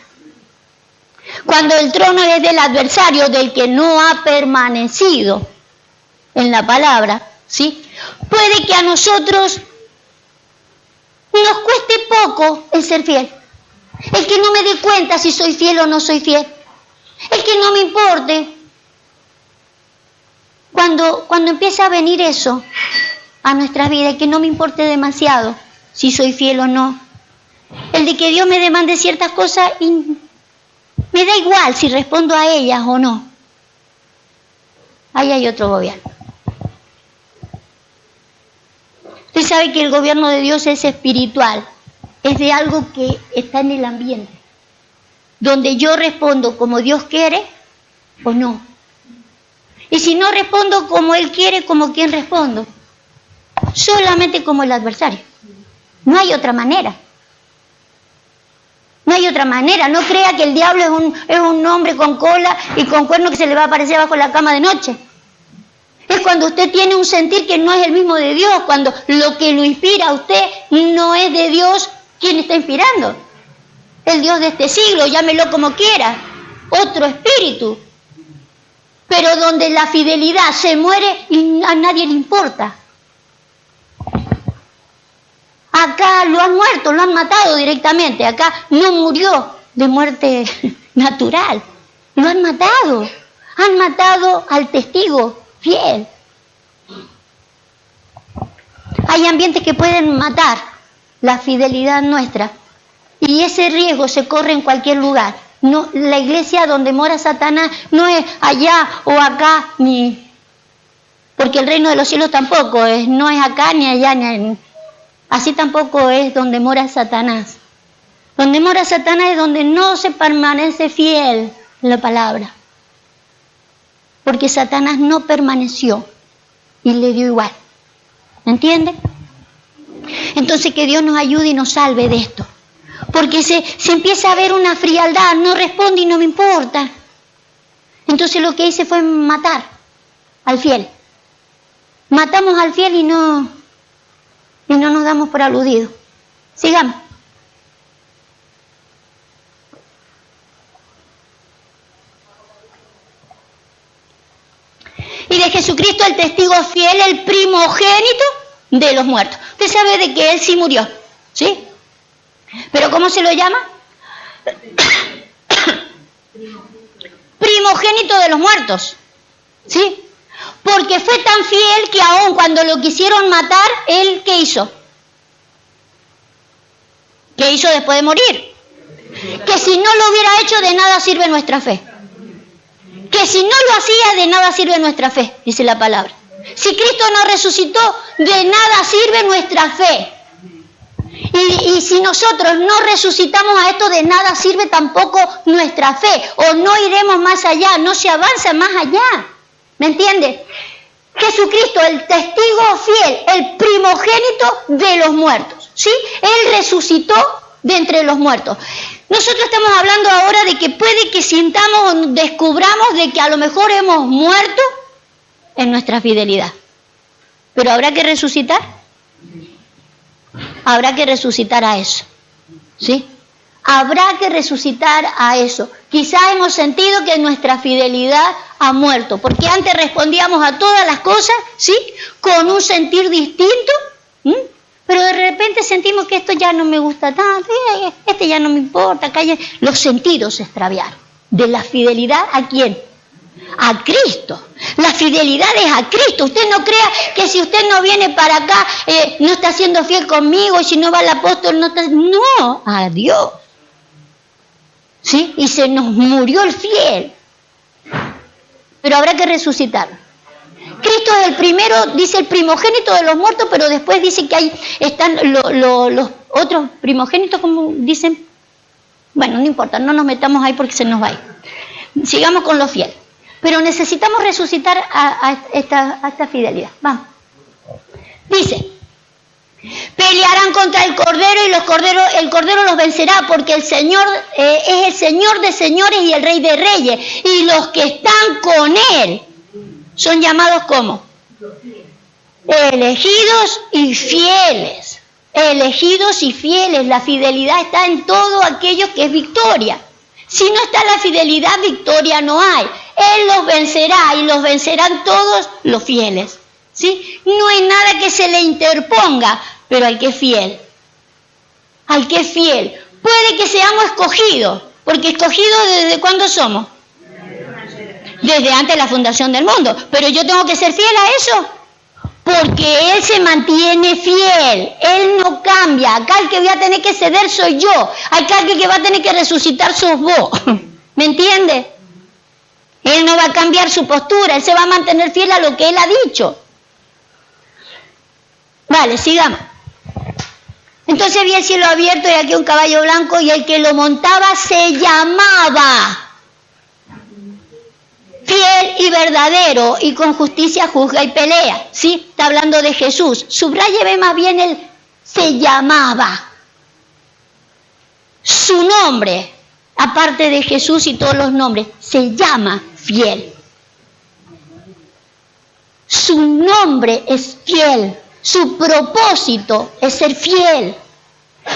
Cuando el trono es del adversario, del que no ha permanecido en la palabra, ¿sí? Puede que a nosotros nos cueste poco el ser fiel. El que no me dé cuenta si soy fiel o no soy fiel. El que no me importe. Cuando empieza a venir eso a nuestras vidas, que no me importe demasiado si soy fiel o no. El de que Dios me demande ciertas cosas y me da igual si respondo a ellas o no. Ahí hay otro gobierno. Usted sabe que el gobierno de Dios es espiritual, es de algo que está en el ambiente, donde yo respondo como Dios quiere o no. Y si no respondo como Él quiere, ¿como quién respondo? Solamente como el adversario. No hay otra manera. No hay otra manera. No crea que el diablo es un hombre con cola y con cuerno que se le va a aparecer bajo la cama de noche. Es cuando usted tiene un sentir que no es el mismo de Dios, cuando lo que lo inspira a usted no es de Dios quien está inspirando. El Dios de este siglo, llámelo como quiera. Otro espíritu. Pero donde la fidelidad se muere y a nadie le importa. Acá lo han muerto, lo han matado directamente. Acá no murió de muerte natural. Lo han matado. Han matado al testigo fiel. Hay ambientes que pueden matar la fidelidad nuestra. Y ese riesgo se corre en cualquier lugar. No, la iglesia donde mora Satanás no es allá o acá, porque el reino de los cielos tampoco es, no es acá ni allá, así tampoco es donde mora Satanás. Donde mora Satanás es donde no se permanece fiel la palabra, porque Satanás no permaneció y le dio igual. ¿Entiende? Entonces que Dios nos ayude y nos salve de esto. Porque se empieza a ver una frialdad, no responde y no me importa. Entonces lo que hice fue matar al fiel. Matamos al fiel y no nos damos por aludidos. Sigamos. Y de Jesucristo el testigo fiel, el primogénito de los muertos. Usted sabe de que Él sí murió, ¿sí? ¿Pero cómo se lo llama? Primogénito de los muertos, ¿sí? Porque fue tan fiel que aún cuando lo quisieron matar, Él, ¿qué hizo? ¿Qué hizo después de morir? Que si no lo hubiera hecho, de nada sirve nuestra fe. Que si no lo hacía, de nada sirve nuestra fe, dice la palabra. Si Cristo no resucitó, de nada sirve nuestra fe. Y si nosotros no resucitamos a esto, de nada sirve tampoco nuestra fe. O no iremos más allá, no se avanza más allá. ¿Me entiendes? Jesucristo, el testigo fiel, el primogénito de los muertos, ¿sí? Él resucitó de entre los muertos. Nosotros estamos hablando ahora de que puede que sintamos o descubramos de que a lo mejor hemos muerto en nuestra fidelidad. Pero habrá que resucitar. Habrá que resucitar a eso, ¿sí? Habrá que resucitar a eso. Quizás hemos sentido que nuestra fidelidad ha muerto, porque antes respondíamos a todas las cosas, ¿sí? Con un sentir distinto, pero de repente sentimos que esto ya no me gusta tanto, este ya no me importa, los sentidos se extraviaron. ¿De la fidelidad a quién? A Cristo. La fidelidad es a Cristo. Usted no crea que si usted no viene para acá, no está siendo fiel conmigo, y si no va al apóstol, no está... No, a Dios. ¿Sí? Y se nos murió el fiel. Pero habrá que resucitar. Cristo es el primero, dice el primogénito de los muertos, pero después dice que están los otros primogénitos, como dicen. Bueno, no importa, no nos metamos ahí porque se nos va a ir. Sigamos con los fieles. Pero necesitamos resucitar a esta fidelidad. Vamos. Dice, pelearán contra el Cordero y el Cordero los vencerá, porque el Señor es el Señor de señores y el Rey de reyes. Y los que están con Él son llamados como elegidos y fieles. Elegidos y fieles. La fidelidad está en todo aquello que es victoria. Si no está la fidelidad, victoria no hay. Él los vencerá y los vencerán todos los fieles, ¿sí? No hay nada que se le interponga, pero al que es fiel. Al que es fiel. Puede que seamos escogidos, porque escogidos ¿desde cuándo somos? Desde antes de la fundación del mundo. Pero yo tengo que ser fiel a eso, porque Él se mantiene fiel. Él no cambia. Acá el que voy a tener que ceder soy yo. Acá el que va a tener que resucitar sos vos. ¿Me entiendes? Él no va a cambiar su postura, Él se va a mantener fiel a lo que Él ha dicho. Vale, sigamos. Entonces vi el cielo abierto y aquí un caballo blanco y el que lo montaba se llamaba Fiel y verdadero y con justicia juzga y pelea. ¿Sí? Está hablando de Jesús. Subráyeme más bien el se llamaba. Su nombre, aparte de Jesús y todos los nombres, se llama fiel. Su nombre es fiel. Su propósito es ser fiel.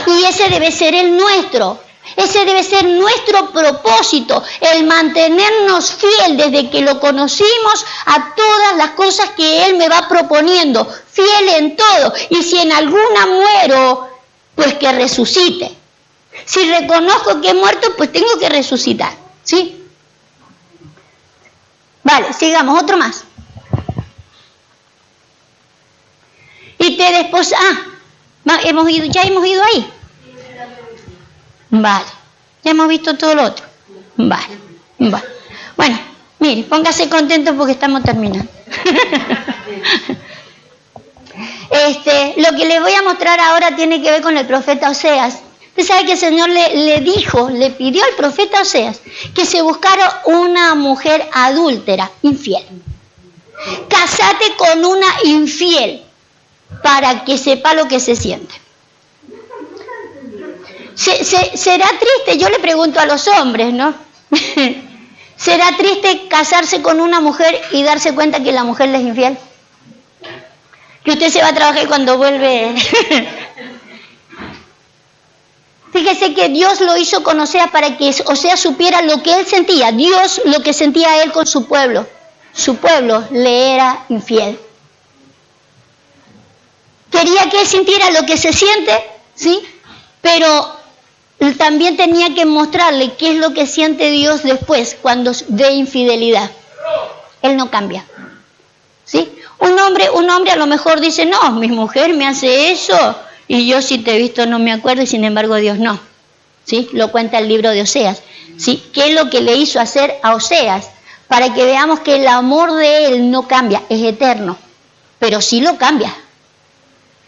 Y ese debe ser el nuestro. Ese debe ser nuestro propósito, el mantenernos fiel desde que lo conocimos a todas las cosas que Él me va proponiendo. Fiel en todo. Y si en alguna muero, pues que resucite. Si reconozco que he muerto, pues tengo que resucitar. ¿Sí? Vale, sigamos, otro más. Y te desposa... ya hemos ido ahí. Vale, ya hemos visto todo lo otro. Vale. Bueno, mire, póngase contento porque estamos terminando. Lo que les voy a mostrar ahora tiene que ver con el profeta Oseas. Usted sabe que el Señor le pidió al profeta Oseas que se buscara una mujer adúltera, infiel. Cásate con una infiel para que sepa lo que se siente. ¿Será triste? Yo le pregunto a los hombres, ¿no? ¿Será triste casarse con una mujer y darse cuenta que la mujer le es infiel? Que usted se va a trabajar y cuando vuelve... Fíjese que Dios lo hizo con Oseas para que Oseas supiera lo que él sentía. Dios lo que sentía él con su pueblo. Su pueblo le era infiel. Quería que él sintiera lo que se siente, ¿sí? Pero también tenía que mostrarle qué es lo que siente Dios después cuando ve infidelidad. Él no cambia, ¿sí? Un hombre a lo mejor dice, no, mi mujer me hace eso y yo si te he visto no me acuerdo y sin embargo Dios no, ¿sí? Lo cuenta el libro de Oseas, ¿sí? ¿Qué es lo que le hizo hacer a Oseas? Para que veamos que el amor de él no cambia, es eterno, pero sí lo cambia.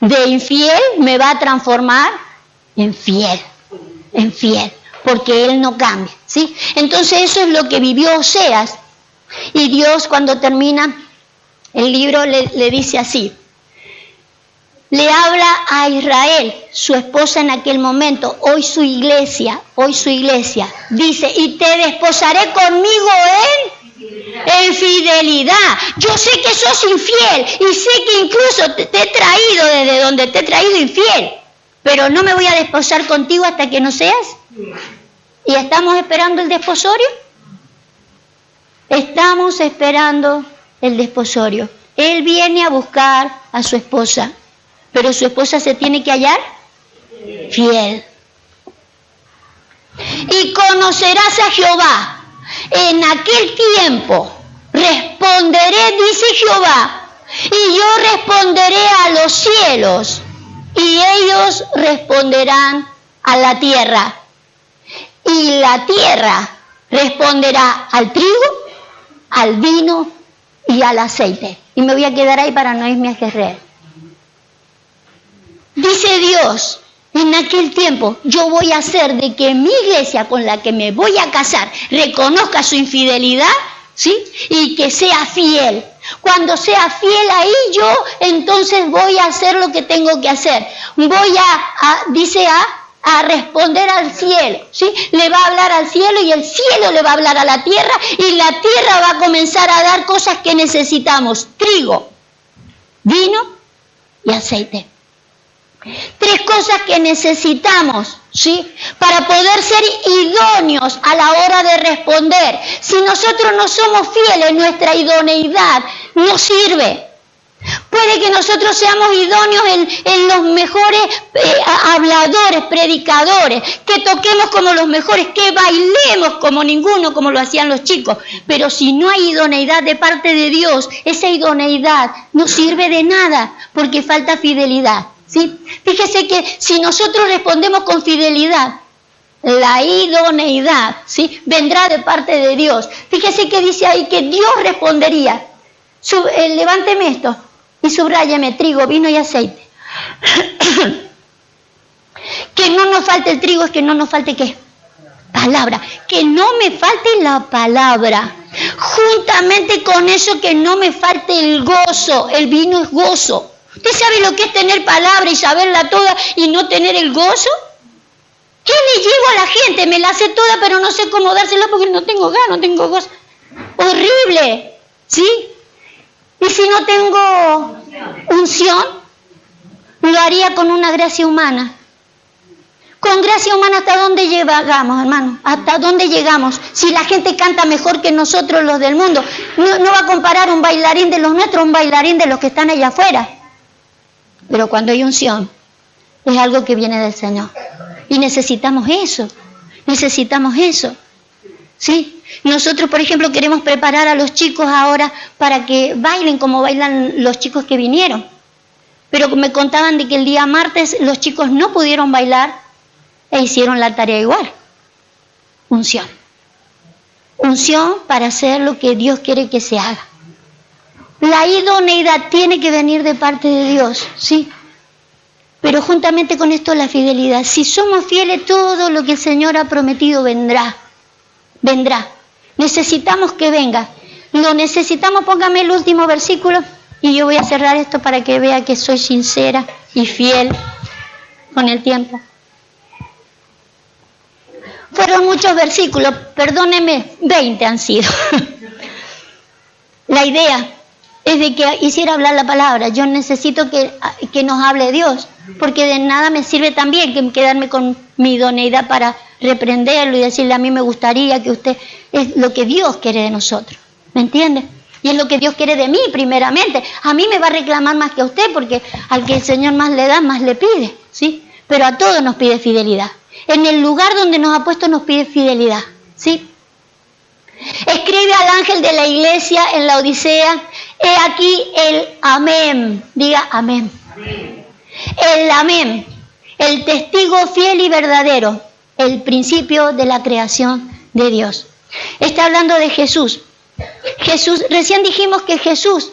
De infiel me va a transformar en fiel, porque él no cambia, ¿sí? Entonces eso es lo que vivió Oseas. Y Dios cuando termina el libro le dice así, le habla a Israel, su esposa en aquel momento, hoy su iglesia, dice, y te desposaré conmigo en fidelidad. Yo sé que sos infiel y sé que incluso te he traído desde donde te he traído infiel, pero no me voy a desposar contigo hasta que no seas. ¿Y estamos esperando el desposorio? Estamos esperando el desposorio. Él viene a buscar a su esposa, pero su esposa se tiene que hallar fiel. Y conocerás a Jehová. En aquel tiempo responderé, dice Jehová, y yo responderé a los cielos, y ellos responderán a la tierra. Y la tierra responderá al trigo, al vino y al aceite. Y me voy a quedar ahí para no irme a Jezreel. Dice Dios, en aquel tiempo yo voy a hacer de que mi iglesia con la que me voy a casar reconozca su infidelidad, ¿sí? Y que sea fiel. Cuando sea fiel ahí yo, entonces voy a hacer lo que tengo que hacer. Voy a responder al cielo, ¿sí? Le va a hablar al cielo y el cielo le va a hablar a la tierra y la tierra va a comenzar a dar cosas que necesitamos. Trigo, vino y aceite. 3 cosas que necesitamos, ¿sí? Para poder ser idóneos a la hora de responder. Si nosotros no somos fieles, nuestra idoneidad no sirve. Puede que nosotros seamos idóneos en los mejores habladores, predicadores, que toquemos como los mejores, que bailemos como ninguno, como lo hacían los chicos. Pero si no hay idoneidad de parte de Dios, esa idoneidad no sirve de nada, porque falta fidelidad. ¿Sí? Fíjese que si nosotros respondemos con fidelidad, la idoneidad, ¿sí? Vendrá de parte de Dios. Fíjese que dice ahí que Dios respondería. Levánteme esto y subráyame trigo, vino y aceite. Que no nos falte el trigo, es que no nos falte ¿qué? Palabra. Que no me falte la palabra. Juntamente con eso que no me falte el gozo. El vino es gozo. ¿Usted sabe lo que es tener palabra y saberla toda y no tener el gozo? ¿Qué le llevo a la gente? Me la sé toda, pero no sé cómo dársela porque no tengo ganas, no tengo gozo. Horrible, ¿sí? Y si no tengo unción, lo haría con una gracia humana. Con gracia humana, ¿hasta dónde llegamos, hermano? ¿Hasta dónde llegamos? Si la gente canta mejor que nosotros, los del mundo, no va a comparar un bailarín de los nuestros a un bailarín de los que están allá afuera. Pero cuando hay unción, es algo que viene del Señor. Y necesitamos eso, ¿sí? Nosotros, por ejemplo, queremos preparar a los chicos ahora para que bailen como bailan los chicos que vinieron. Pero me contaban de que el día martes los chicos no pudieron bailar e hicieron la tarea igual. Unción. Unción para hacer lo que Dios quiere que se haga. La idoneidad tiene que venir de parte de Dios, ¿sí? Pero juntamente con esto la fidelidad. Si somos fieles, todo lo que el Señor ha prometido vendrá. Vendrá. Necesitamos que venga. Lo necesitamos, póngame el último versículo y yo voy a cerrar esto para que vea que soy sincera y fiel con el tiempo. Fueron muchos versículos, perdóneme, 20 han sido. La idea es de que hiciera hablar la palabra. Yo necesito que nos hable Dios, porque de nada me sirve también que quedarme con mi idoneidad para reprenderlo y decirle a mí me gustaría que usted... Es lo que Dios quiere de nosotros, ¿me entiende? Y es lo que Dios quiere de mí primeramente. A mí me va a reclamar más que a usted, porque al que el Señor más le da, más le pide, ¿sí? Pero a todos nos pide fidelidad. En el lugar donde nos ha puesto nos pide fidelidad, ¿sí? Escribe al ángel de la iglesia en la Odisea, he aquí el amén, diga amén. El amén, el testigo fiel y verdadero, el principio de la creación de Dios. Está hablando de Jesús. Jesús, recién dijimos que Jesús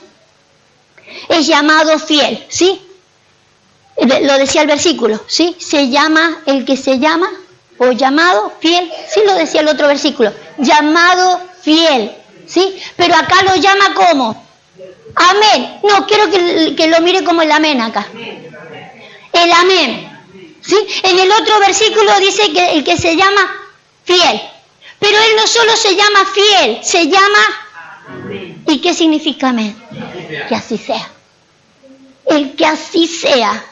es llamado fiel, ¿sí? Lo decía el versículo, ¿sí? Se llama el que se llama, o llamado fiel, sí lo decía el otro versículo, llamado fiel, ¿sí? Pero acá lo llama como amén. No, quiero que lo mire como el amén acá. El amén, ¿sí? En el otro versículo dice que el que se llama fiel. Pero él no solo se llama fiel, se llama... ¿Y qué significa amén? Que así sea. El que así sea,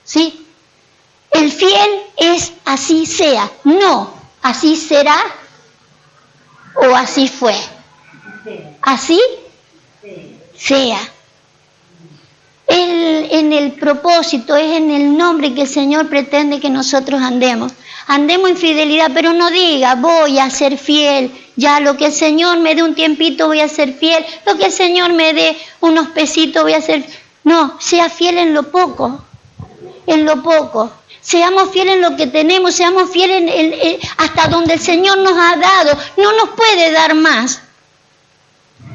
¿sí? El fiel es así sea, no así será o así fue. Así sea. En el propósito, es en el nombre que el Señor pretende que nosotros andemos. Andemos en fidelidad, pero no diga, voy a ser fiel, ya lo que el Señor me dé un tiempito voy a ser fiel, lo que el Señor me dé unos pesitos voy a ser... No, sea fiel en lo poco, en lo poco. Seamos fieles en lo que tenemos, seamos fieles hasta donde el Señor nos ha dado. No nos puede dar más.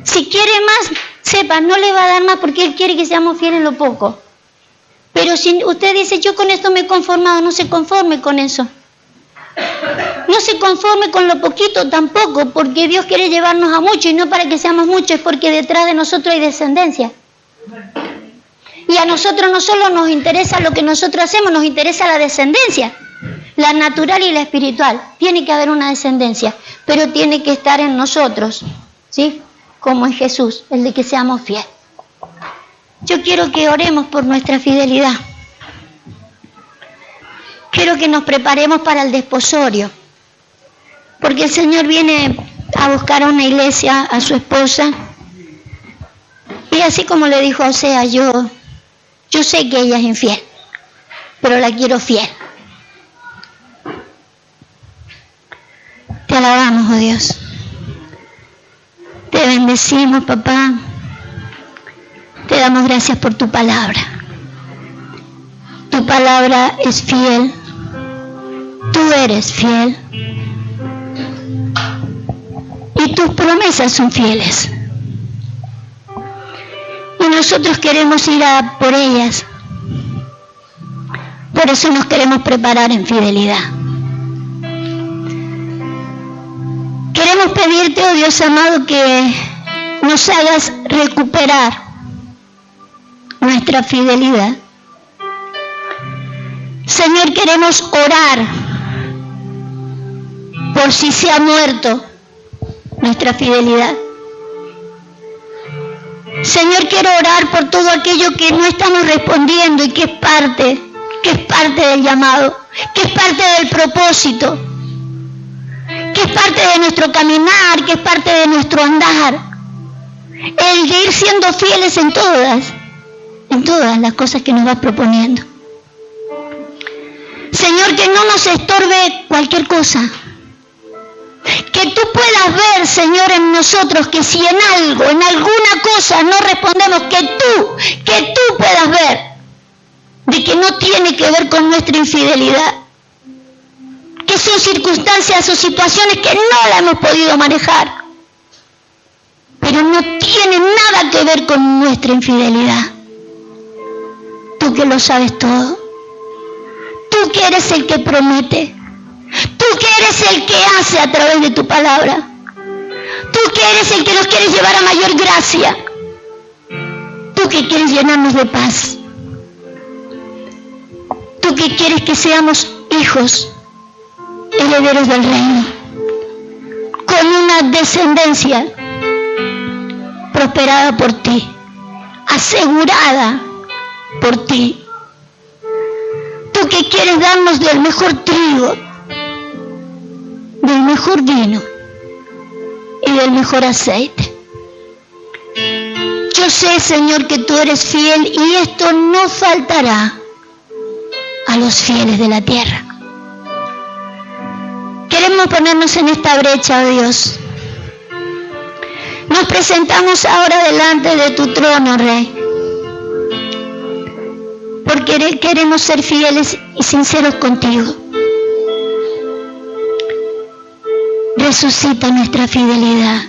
Si quiere más, sepa, no le va a dar más porque Él quiere que seamos fieles en lo poco. Pero si usted dice, yo con esto me he conformado, no se conforme con eso. No se conforme con lo poquito tampoco, porque Dios quiere llevarnos a mucho y no para que seamos muchos, es porque detrás de nosotros hay descendencia. Y a nosotros no solo nos interesa lo que nosotros hacemos, nos interesa la descendencia, la natural y la espiritual. Tiene que haber una descendencia, pero tiene que estar en nosotros, ¿sí? Como en Jesús, el de que seamos fieles. Yo quiero que oremos por nuestra fidelidad. Quiero que nos preparemos para el desposorio, porque el Señor viene a buscar a una iglesia, a su esposa, y así como le dijo a Osea, yo sé que ella es infiel, pero la quiero fiel. Te alabamos, oh Dios. Te bendecimos, papá. Te damos gracias por tu palabra. Tu palabra es fiel. Tú eres fiel. Y tus promesas son fieles. Y nosotros queremos ir a por ellas. Por eso nos queremos preparar en fidelidad. Queremos pedirte, oh Dios amado, que nos hagas recuperar nuestra fidelidad. Señor, queremos orar por si se ha muerto nuestra fidelidad. Señor, quiero orar por todo aquello que no estamos respondiendo y que es parte del llamado, que es parte del propósito, que es parte de nuestro caminar, que es parte de nuestro andar. El de ir siendo fieles en todas las cosas que nos vas proponiendo. Señor, que no nos estorbe cualquier cosa. Que tú puedas ver, Señor, en nosotros que si en algo, en alguna cosa no respondemos, que tú puedas ver de que no tiene que ver con nuestra infidelidad. Que son circunstancias o situaciones que no la hemos podido manejar. Pero no tienen nada que ver con nuestra infidelidad. Tú que lo sabes todo. Tú que eres el que promete. Tú que eres el que hace a través de tu palabra. Tú que eres el que nos quieres llevar a mayor gracia. Tú que quieres llenarnos de paz. Tú que quieres que seamos hijos herederos del reino, con una descendencia prosperada por ti, asegurada por ti. Tú que quieres darnos del mejor trigo, del mejor vino y del mejor aceite. Yo sé, Señor, que tú eres fiel y esto no faltará a los fieles de la tierra. Queremos ponernos en esta brecha, oh Dios. Nos presentamos ahora delante de tu trono, Rey, porque queremos ser fieles y sinceros contigo. Resucita nuestra fidelidad,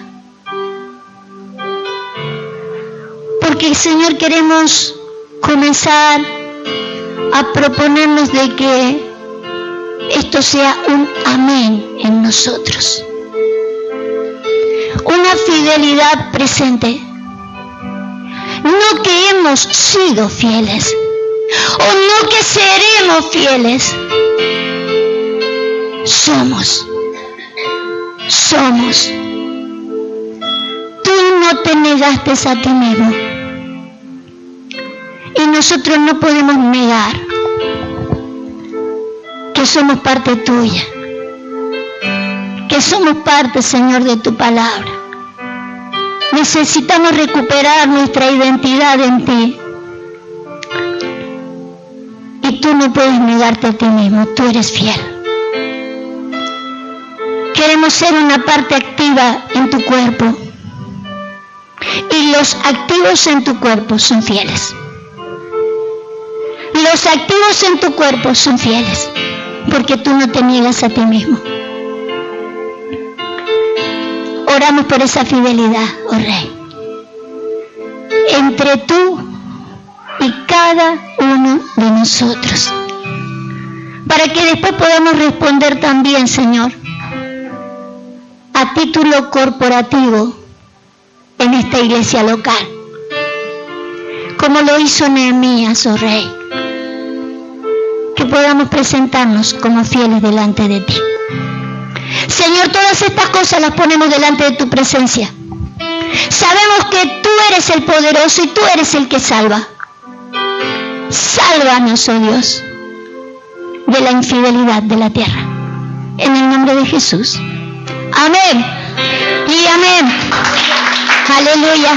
porque, Señor, queremos comenzar a proponernos de que esto sea un amén en nosotros, una fidelidad presente, no que hemos sido fieles o no que seremos fieles, somos. Tú no te negaste a ti mismo y nosotros no podemos negar que somos parte tuya, que somos parte, Señor, de tu palabra. Necesitamos recuperar nuestra identidad en ti y tú no puedes negarte a ti mismo, tú eres fiel. Queremos ser una parte activa en tu cuerpo y los activos en tu cuerpo son fieles. Los activos en tu cuerpo son fieles porque tú no te niegas a ti mismo. Oramos por esa fidelidad, oh Rey, entre tú y cada uno de nosotros, para que después podamos responder también, Señor, a título corporativo en esta iglesia local, como lo hizo Nehemías, oh Rey, que podamos presentarnos como fieles delante de ti. Señor, todas estas cosas las ponemos delante de tu presencia. Sabemos que tú eres el poderoso y tú eres el que salva. Sálvanos, oh Dios, de la infidelidad de la tierra. En el nombre de Jesús. Amén y amén. Aleluya.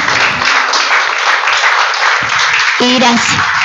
Y gracias.